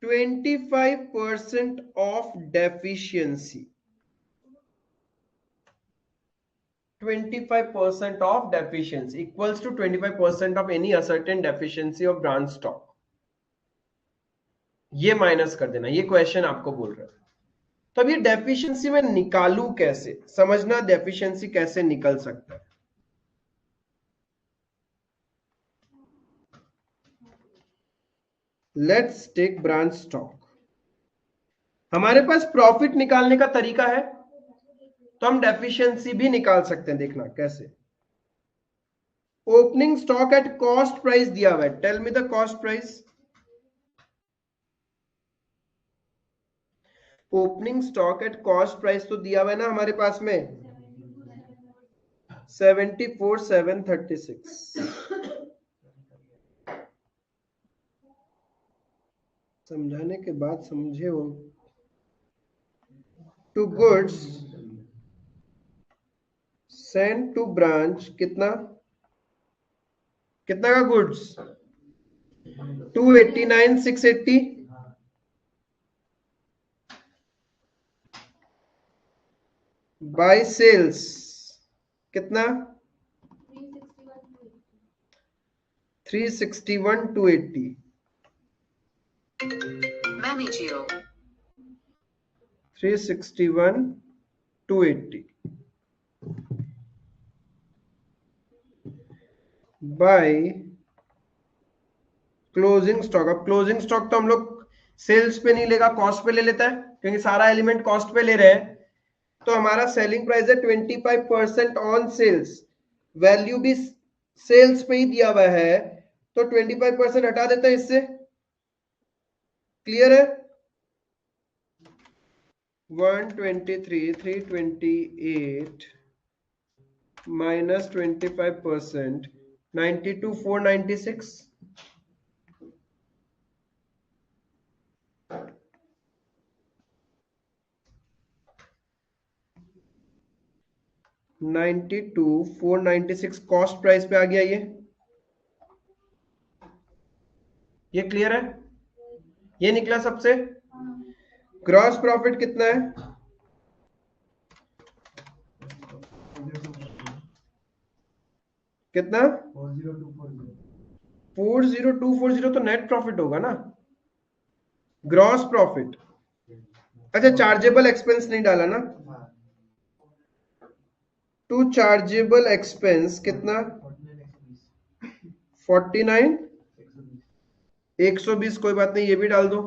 25% of deficiency. 25% of deficiency equals to 25% of any ascertain deficiency of branch stock। ये माइनस कर देना, ये क्वेश्चन आपको बोल रहा है। तो अब ये डेफिशिएंसी में निकालू कैसे, समझना डेफिशिएंसी कैसे निकल सकता है। Let's tech branch stock. हमारे पास प्रॉफिट निकालने का तरीका है, तो हम डेफिशिएंसी भी निकाल सकते हैं। देखना कैसे। Opening stock at cost price दिया हुआ है, tell me the cost price. Opening stock at cost price तो दिया हुआ है ना हमारे पास में, 74,736। समझाने के बाद समझे हो। To goods send to branch, कितना कितना का गुड्स, 289,680। बाय सेल्स कितना, 361,280। Managio 361,280 by closing stock. अब क्लोजिंग स्टॉक तो हम लोग सेल्स पे नहीं लेगा, कॉस्ट पे ले लेता है, क्योंकि सारा एलिमेंट कॉस्ट पे ले रहे हैं। तो हमारा सेलिंग प्राइस है 25% ऑन सेल्स, वैल्यू भी सेल्स पे ही दिया हुआ है, तो 25% हटा देता है इससे। क्लियर है। 123,328 माइनस 25%, 92,496। कॉस्ट प्राइस पे आ गया ये क्लियर है। ये निकला सबसे। ग्रॉस प्रॉफिट कितना है, कितना, 40240 तो नेट प्रॉफिट होगा ना। ग्रॉस प्रॉफिट, अच्छा चार्जेबल एक्सपेंस नहीं डाला ना। टू चार्जेबल एक्सपेंस कितना, 49, 120, कोई बात नहीं ये भी डाल दो।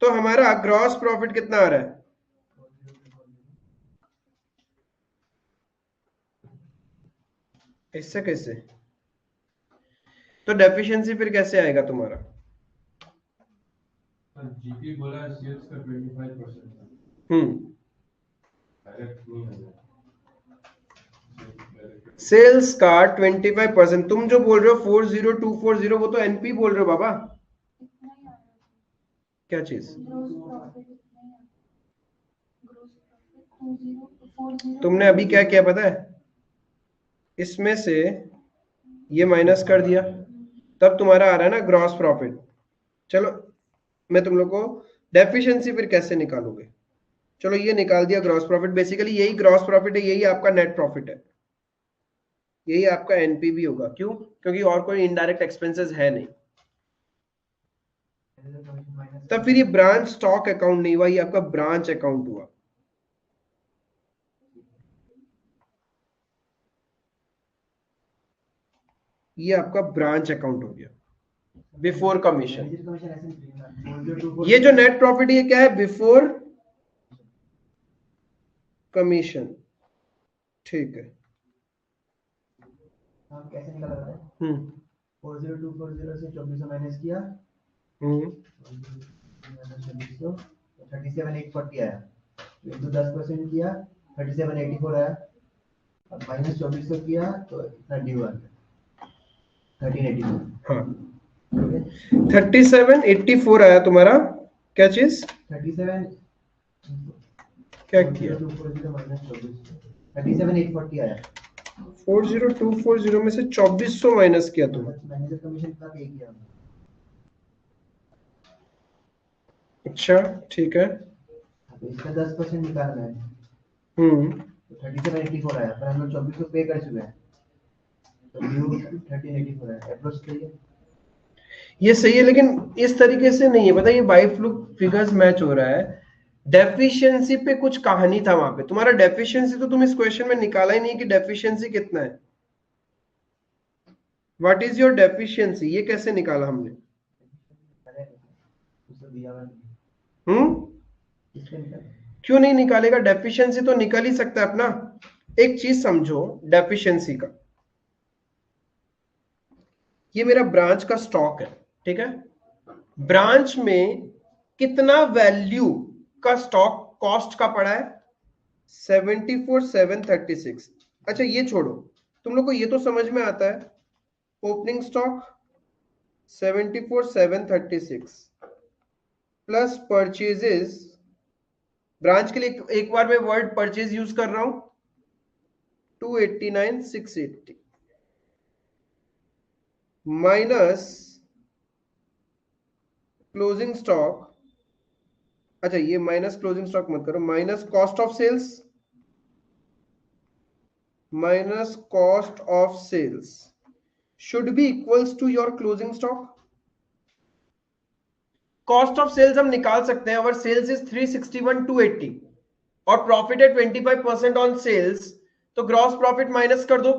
तो हमारा ग्रॉस प्रॉफिट कितना आ रहा है, इससे कैसे, तो डेफिशिएंसी फिर कैसे आएगा तुम्हारा। जीपी बोला सेल्स का 25%। डायरेक्ट नहीं है। सेल्स का 25%, तुम जो बोल रहे हो 40240 वो तो एनपी बोल रहे हो बाबा। क्या चीज, तुमने अभी क्या किया पता है, इसमें से ये माइनस कर दिया, तब तुम्हारा आ रहा है ना ग्रॉस प्रॉफिट। चलो मैं तुम लोग को डेफिशिएंसी फिर कैसे निकालोगे, चलो ये निकाल दिया ग्रॉस प्रॉफिट। बेसिकली यही ग्रॉस प्रॉफिट है, यही आपका नेट प्रॉफिट है, यही आपका एनपी भी होगा। क्यों, क्योंकि और कोई इनडायरेक्ट एक्सपेंसेस है नहीं। तब फिर ये ब्रांच स्टॉक अकाउंट नहीं हुआ, ये आपका ब्रांच अकाउंट हुआ। ये आपका ब्रांच अकाउंट हो गया बिफोर कमीशन। ये जो नेट प्रॉफिट ये क्या है, बिफोर कमीशन। ठीक है, हम कैसे निकाला था? 40240 से 2400 माइनस किया, 2400 37,840 आया, तो 10% किया 37,84 आया, अब माइनस 2400 किया तो 31 1384। हाँ 3784 आया तुम्हारा। क्या चीज, 37 क्या किया, 37,840 आया। 40240 में से 2400 माइनस किया तुम। मैनेजर कमीशन का पे किया। अच्छा ठीक है, तो इसका 10% निकालना है, तो 3784 आया, पर हम लोग 2400 पे कर चुके हैं, तो ड्यू 1384 है। अप्रोच सही है। ये सही है, लेकिन इस तरीके से नहीं है, पता ये बाई फ्लूक फिगर्स मैच हो रहा है। डेफिशिएंसी पे कुछ कहानी था वहां पे, तुम्हारा डेफिशिएंसी तो तुम इस क्वेश्चन में निकाला ही नहीं कि डेफिशिएंसी कितना है। व्हाट इज योर डेफिशिएंसी, ये कैसे निकाला हमने? क्यों नहीं निकालेगा? डेफिशिएंसी तो निकल ही सकता है अपना। एक चीज समझो डेफिशिएंसी का, ये मेरा ब्रांच का स्टॉक है, ठीक है। ब्रांच में कितना वैल्यू का स्टॉक कॉस्ट का पड़ा है? 74,736। अच्छा ये छोड़ो, तुम लोग को ये तो समझ में आता है, opening stock 74,736 plus purchases, branch के लिए एक बार मैं वर्ड परचेज यूज कर रहा हूं, 289,680 माइनस क्लोजिंग स्टॉक। अच्छा ये माइनस क्लोजिंग स्टॉक मत करो, minus cost of sales, minus cost of sales should be equals to your closing stock. Cost of sales हम निकाल सकते हैं, अगर सेल्स इज 361,280 और प्रॉफिट है 25% ऑन सेल्स, तो ग्रॉस प्रॉफिट माइनस कर दो।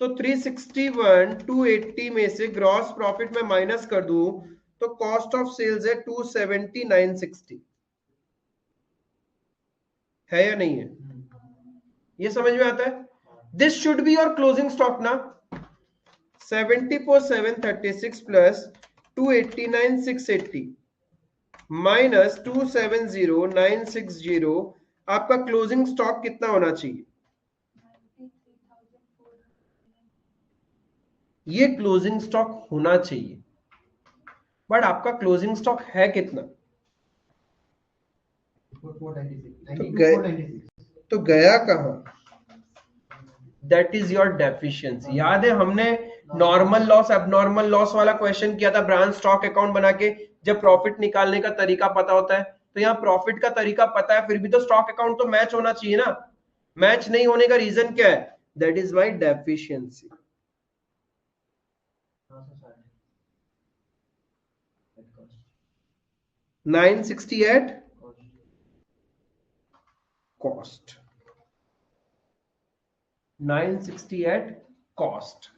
तो 361,280 में से ग्रॉस प्रॉफिट में माइनस कर दूं तो कॉस्ट ऑफ सेल्स है 279,60 है या नहीं है? ये समझ में आता है? This should be your closing stock ना। 74,736 प्लस 289,680 माइनस 270,960, आपका क्लोजिंग स्टॉक कितना होना चाहिए? ये क्लोजिंग स्टॉक होना चाहिए, बट आपका क्लोजिंग स्टॉक है कितना? तो गया कहां? That is your deficiency. याद है हमने नॉर्मल लॉस एबनॉर्मल लॉस वाला क्वेश्चन किया था ब्रांच स्टॉक अकाउंट बना के, जब प्रॉफिट निकालने का तरीका पता होता है। तो यहाँ प्रॉफिट का तरीका पता है, फिर भी तो स्टॉक अकाउंट तो मैच होना चाहिए ना। मैच नहीं होने का रीजन क्या है? That is my deficiency. $960 cost, 960 cost.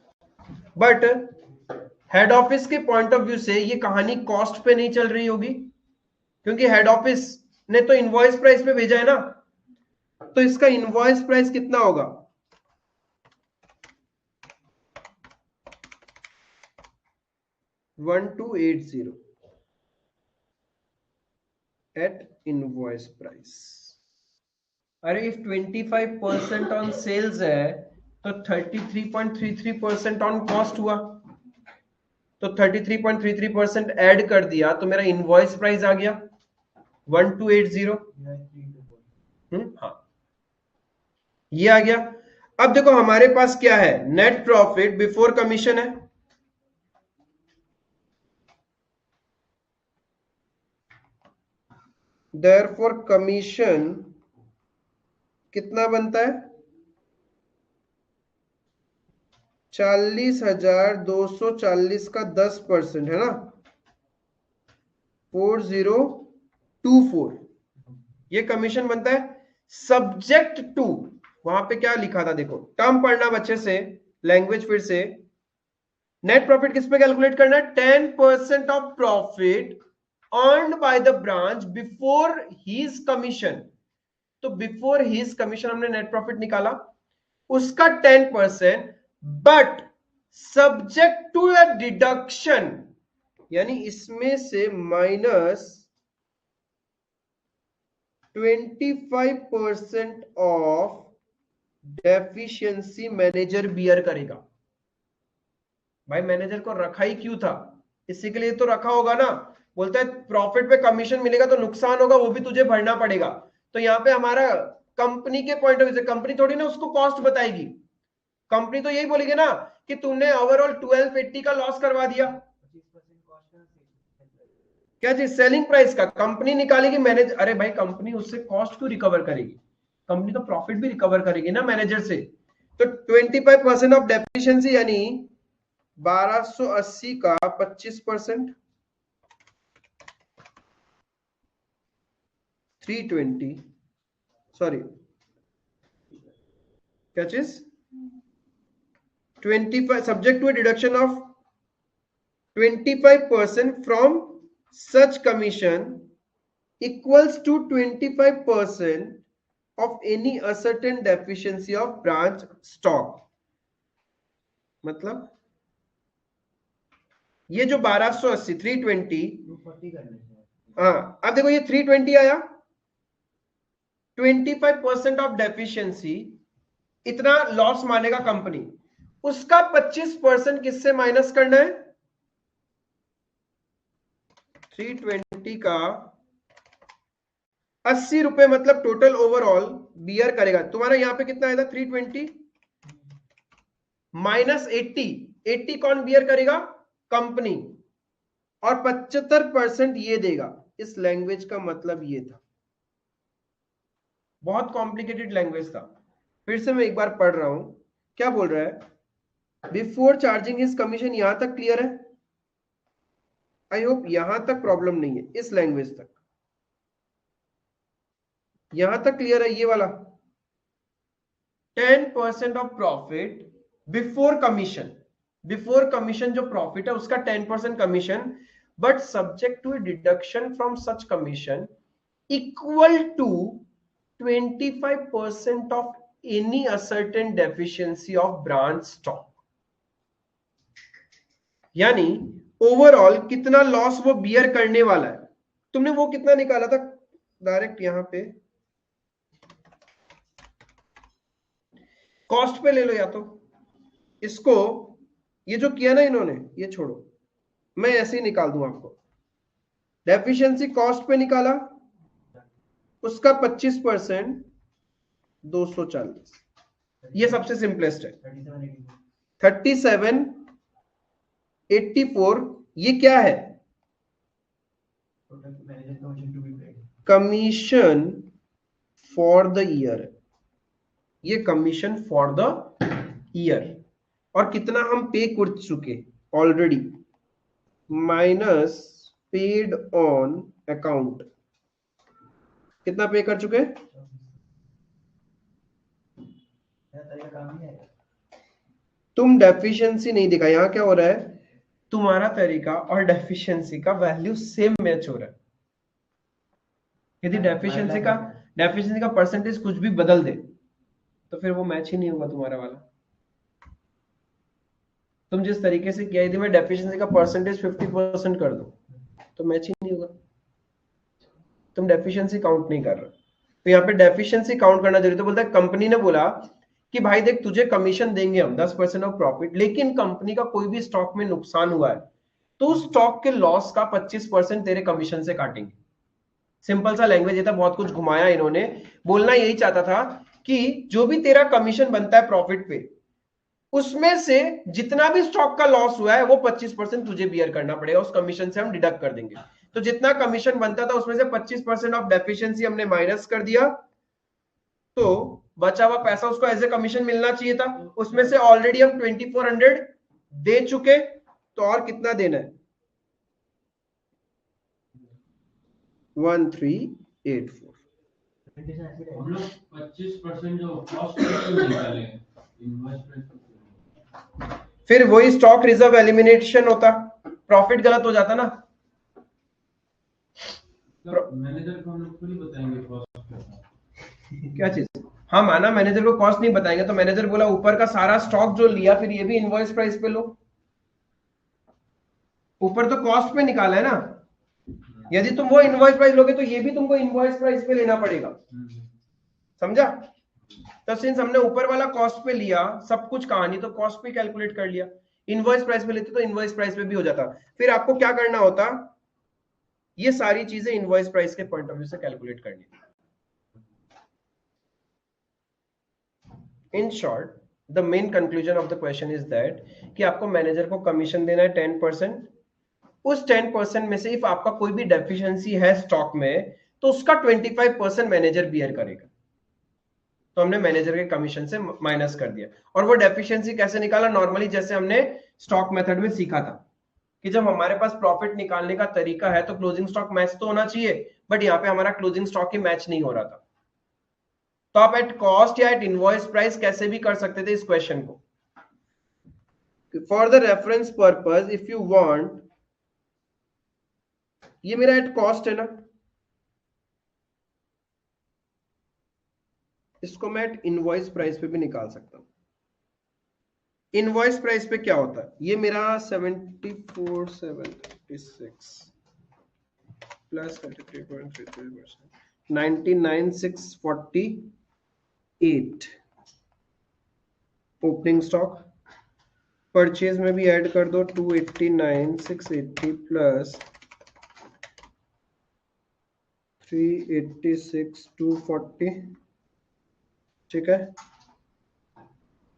But head office के पॉइंट ऑफ व्यू से ये कहानी कॉस्ट पे नहीं चल रही होगी, क्योंकि हेड ऑफिस ने तो इनवॉइस प्राइस पे भेजा है ना। तो इसका इनवॉइस प्राइस कितना होगा? 1280 at invoice price। अरे इफ 25% ऑन सेल्स है तो 33.33% ऑन कॉस्ट हुआ, तो 33.33% ऐड कर दिया तो मेरा इनवॉइस प्राइस आ गया 1280। हाँ ये आ गया। अब देखो हमारे पास क्या है, नेट प्रॉफिट बिफोर कमीशन है, देयरफॉर कमीशन कितना बनता है? 40,240 का 10% है ना, 4024 ये कमीशन बनता है। सब्जेक्ट टू, वहां पे क्या लिखा था देखो, टर्म पढ़ना बच्चे से, लैंग्वेज फिर से। नेट प्रॉफिट किस पे कैलकुलेट करना है? 10% of profit earned by the branch before his commission. तो बिफोर हीज कमीशन हमने नेट प्रॉफिट निकाला, उसका 10%, but subject to a deduction, यानी इसमें से minus 25% of deficiency manager bear करेगा। भाई मैनेजर को रखा ही क्यों था? इसी के लिए तो रखा होगा ना। बोलता है प्रॉफिट पे कमीशन मिलेगा तो नुकसान होगा वो भी तुझे भरना पड़ेगा। तो यहाँ पे हमारा कंपनी के पॉइंट ऑफ व्यू से, कंपनी थोड़ी ना उसको कॉस्ट बताएगी, कंपनी तो यही बोलेगी ना कि तुमने ओवरऑल 1280 का लॉस करवा दिया। क्या चीज? सेलिंग प्राइस का कंपनी निकालेगी, मैनेजर, अरे भाई कंपनी उससे कॉस्ट क्यों रिकवर करेगी? कंपनी तो प्रॉफिट भी रिकवर करेगी ना मैनेजर से। तो 25% ऑफ डेप्रिशिएंसी यानी 1280 का 25%, 320, सॉरी क्या चीज, 25 subject to a deduction of 25% from such commission equals to 25% of any ascertained deficiency of branch stock। मतलब ये जो 1280 320, 240 करने से। हाँ अब देखो ये 320 आया, 25% ऑफ डेफिशिएंसी, इतना लॉस मानेगा कंपनी, उसका 25% किससे माइनस करना है, 320 का 80 रुपए, मतलब टोटल ओवरऑल बियर करेगा। तुम्हारा यहां पे कितना आएगा, 320 माइनस 80 कौन बियर करेगा, कंपनी, और 75% ये देगा। इस लैंग्वेज का मतलब ये था, बहुत कॉम्प्लिकेटेड लैंग्वेज था। फिर से मैं एक बार पढ़ रहा हूं, क्या बोल रहा है, बिफोर चार्जिंग हिज कमीशन। यहां तक क्लियर है, आई होप यहां तक प्रॉब्लम नहीं है, इस लैंग्वेज तक यहां तक क्लियर है। ये वाला 10% of profit before commission, before commission जो प्रॉफिट है उसका 10% commission, but subject to deduction from such commission equal to 25% of any ascertained deficiency of branch stock. यानी ओवरऑल कितना लॉस वो बियर करने वाला है। तुमने वो कितना निकाला था, डायरेक्ट यहां पे कॉस्ट पे ले लो, या तो इसको, ये जो किया ना इन्होंने, ये छोड़ो, मैं ऐसे ही निकाल दूं आपको। डेफिशिएंसी कॉस्ट पे निकाला, उसका 25% 240, ये सबसे सिंपलेस्ट है। 3784, ये क्या है, कमीशन फॉर द ईयर, ये कमीशन फॉर द ईयर, और कितना हम पे कर चुके already, minus paid on account, कितना पे कर चुके, तुम डेफिशिएंसी नहीं दिखा। यहां क्या हो रहा है, तुम्हारा तरीका और डेफिशिएंसी का वैल्यू सेम मैच हो रहा है। यदि डेफिशिएंसी का परसेंटेज कुछ भी बदल दे तो फिर वो मैच ही नहीं होगा तुम्हारा वाला। तुम जिस तरीके से किया, यदि मैं डेफिशिएंसी का परसेंटेज 50% कर दूं तो मैच ही नहीं होगा, तुम डेफिशिएंसी काउंट नहीं कर रहे। तो यहाँ पे डेफिशिएंसी काउंट करना जरूरी। तो बोलता है, कंपनी ने बोला कि भाई देख, तुझे कमीशन देंगे हम 10% ऑफ प्रॉफिट, लेकिन कंपनी का कोई भी स्टॉक में नुकसान हुआ है तो स्टॉक के लॉस का 25% तेरे कमीशन से काटेंगे। सिंपल सा लैंग्वेज, ये था, बहुत कुछ घुमाया इन्होंने। बोलना यही चाहता था कि जो भी तेरा कमीशन बनता है प्रॉफिट पे, उसमें से जितना भी स्टॉक का लॉस हुआ है वो 25% तुझे बियर करना पड़ेगा, उस कमीशन से हम डिडक्ट कर देंगे। तो जितना कमीशन बनता था उसमें से 25% ऑफ डेफिशिएंसी हमने माइनस कर दिया, तो बचा हुआ पैसा उसको एज ए कमीशन मिलना चाहिए था। उसमें से ऑलरेडी हम 2400 दे चुके, तो और कितना देना है, 1384। हम लोग 25% जो कॉस्ट निकालेंगे, फिर वही स्टॉक रिजर्व एलिमिनेशन होता, प्रॉफिट गलत हो जाता ना। मैनेजर को हम लोग खुद ही बताएंगे कॉस्ट क्या चीज, हाँ माना मैनेजर को कॉस्ट नहीं बताएंगे, तो मैनेजर बोला ऊपर का सारा स्टॉक जो लिया फिर ये भी इनवॉइस प्राइस पे लो। ऊपर तो कॉस्ट पे निकाला है ना, यदि तुम वो इनवॉइस प्राइस लोगे तो ये भी तुमको इनवॉइस प्राइस पे लेना पड़ेगा। समझा? तो सिंस हमने ऊपर वाला कॉस्ट पे लिया सब कुछ कहानी, तो कॉस्ट पे कैलकुलेट कर लिया। इनवॉइस प्राइस पे लेते तो इनवॉइस प्राइस पे भी हो जाता। फिर आपको क्या करना होता, ये सारी चीजें इनवॉइस प्राइस के पॉइंट ऑफ व्यू से कैलकुलेट करनी। In short, the main conclusion of the question is that कि आपको मैनेजर को कमीशन देना है 10%। उस 10% में से इफ आपका कोई भी डेफिशिएंसी है स्टॉक में तो उसका 25% मैनेजर बियर करेगा। तो हमने मैनेजर के कमीशन से माइनस कर दिया। और वो डेफिशिएंसी कैसे निकाला, नॉर्मली जैसे हमने स्टॉक मेथड में सीखा था कि जब हमारे पास प्रॉफिट निकालने का तरीका है तो क्लोजिंग स्टॉक मैच तो होना चाहिए, बट यहाँ पे हमारा क्लोजिंग स्टॉक ही मैच नहीं हो रहा था। तो आप एट कॉस्ट या एट इनवॉइस प्राइस कैसे भी कर सकते थे इस क्वेश्चन को। For the reference purpose if you want, ये मेरा एट कॉस्ट है ना, इसको मैं एट इनवॉइस प्राइस पे भी निकाल सकता हूं। इनवॉइस प्राइस पे क्या होता है, ये मेरा 74,736 प्लस 33.33%, 99,648 ओपनिंग स्टॉक। परचेज में भी ऐड कर दो 289,680 प्लस 386,240, ठीक है।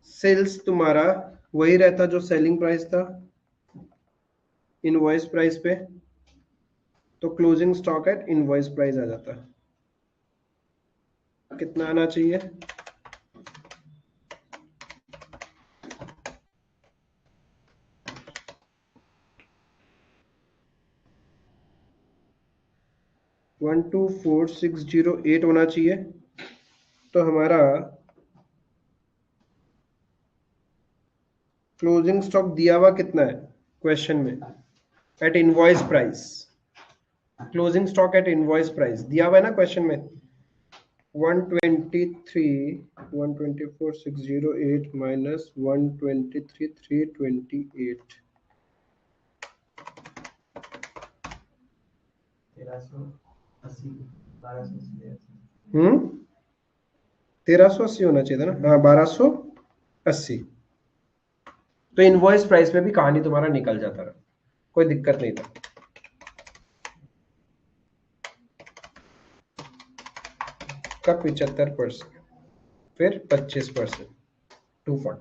सेल्स तुम्हारा वही रहता जो सेलिंग प्राइस था इनवॉइस प्राइस पे, तो closing stock at invoice price आ जाता है। कितना आना चाहिए, वन 124,608 होना चाहिए। तो हमारा क्लोजिंग स्टॉक दिया हुआ कितना है क्वेश्चन में, at invoice price. Closing stock at invoice price दिया हुआ है ना क्वेश्चन में, 124,608 माइनस 123,328, 1380 होना चाहिए था ना, हाँ 1280। तो इनवॉइस प्राइस पे भी कहानी तुम्हारा निकल जाता रहा, कोई दिक्कत नहीं था। का 75%, फिर 25%, 240।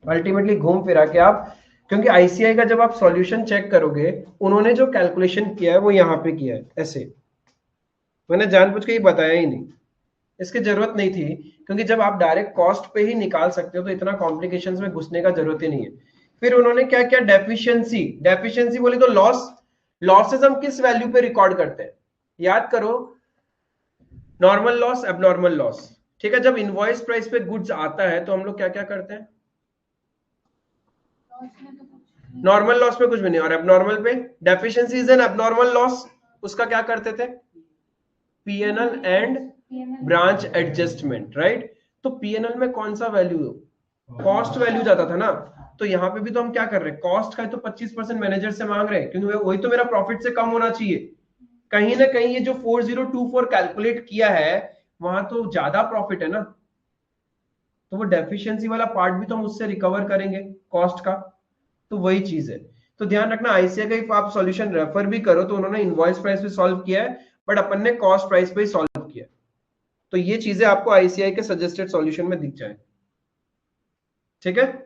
अल्टीमेटली घूम फिरा के आप, क्योंकि आईसीआई का जब आप सॉल्यूशन चेक करोगे, उन्होंने जो कैलकुलेशन किया है वो यहाँ पे किया है ऐसे, मैंने जानबूझ के ही बताया ही नहीं, इसकी जरूरत नहीं थी, क्योंकि जब आप डायरेक्ट कॉस्ट पे ही निकाल सकते हो तो इतना कॉम्प्लिकेशंस में घुसने का जरूरत ही नहीं है। फिर उन्होंने क्या किया, डेफिशिएंसी बोले तो लॉसेस हम किस वैल्यू पे रिकॉर्ड करते हैं, याद करो, नॉर्मल लॉस, एबनॉर्मल लॉस, ठीक है। जब इनवॉइस प्राइस पे गुड्स आता है तो हम लोग क्या क्या करते हैं, नॉर्मल लॉस पे कुछ भी नहीं, और एबनॉर्मल पे deficiency is an abnormal loss, उसका क्या करते थे, PNL and branch adjustment, right. तो पीएनएल में कौन सा वैल्यू, कॉस्ट वैल्यू जाता था ना, तो यहाँ पे भी तो हम क्या कर रहे हैं, कॉस्ट का तो 25% मैनेजर से मांग रहे हैं, क्योंकि वही तो मेरा प्रॉफिट से कम होना चाहिए। कहीं ना कहीं ये जो 4024 कैलकुलेट किया है वहां तो ज्यादा प्रॉफिट है ना, तो वो डेफिशिएंसी वाला पार्ट भी तो हम उससे रिकवर करेंगे कॉस्ट का, तो वही चीज है। तो ध्यान रखना, आईसीआई का आप सॉल्यूशन रेफर भी करो तो उन्होंने इनवॉइस प्राइस पे सॉल्व किया है, बट अपन ने कॉस्ट प्राइस पे ही सॉल्व किया। तो ये चीजें आपको आईसीआई के सजेस्टेड सॉल्यूशन में दिख जाए, ठीक है। तो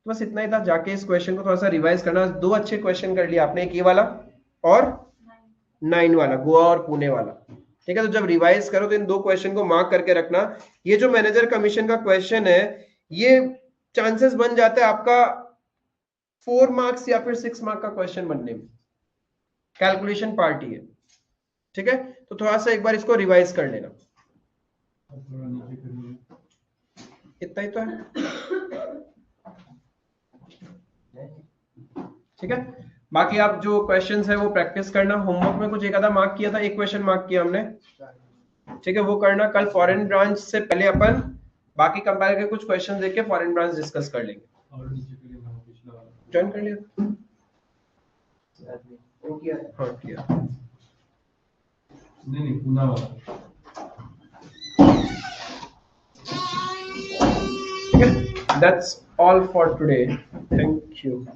बस इतना ही था, जाके इस क्वेश्चन को थोड़ा सा रिवाइज करना। दो अच्छे क्वेश्चन कर लिए आपने, एक ये वाला और 9 वाला, गोवा और पुणे वाला, ठीक है। तो जब रिवाइज करो तो इन दो क्वेश्चन को मार्क करके रखना। ये जो मैनेजर कमीशन का क्वेश्चन है, ये चांसेस बन जाता है आपका 4 मार्क्स या फिर 6 मार्क का क्वेश्चन बनने में, कैलकुलेशन पार्ट ही है, ठीक है। तो थोड़ा सा एक बार इसको रिवाइज कर लेना, इतना ही तो है, ठीक है। बाकी आप जो क्वेश्चंस है वो प्रैक्टिस करना। होमवर्क में कुछ एक आधा मार्क किया था, एक क्वेश्चन मार्क किया हमने, ठीक है, वो करना। कल फॉरेन ब्रांच से पहले अपन बाकी कंपेयर के कुछ क्वेश्चन देख के फॉरेन ब्रांच डिस्कस कर लेंगे। ज्वाइन कर लिया, हाँ किया, नहीं पुणे वाला, ठीक है। That's all for today. Thank you.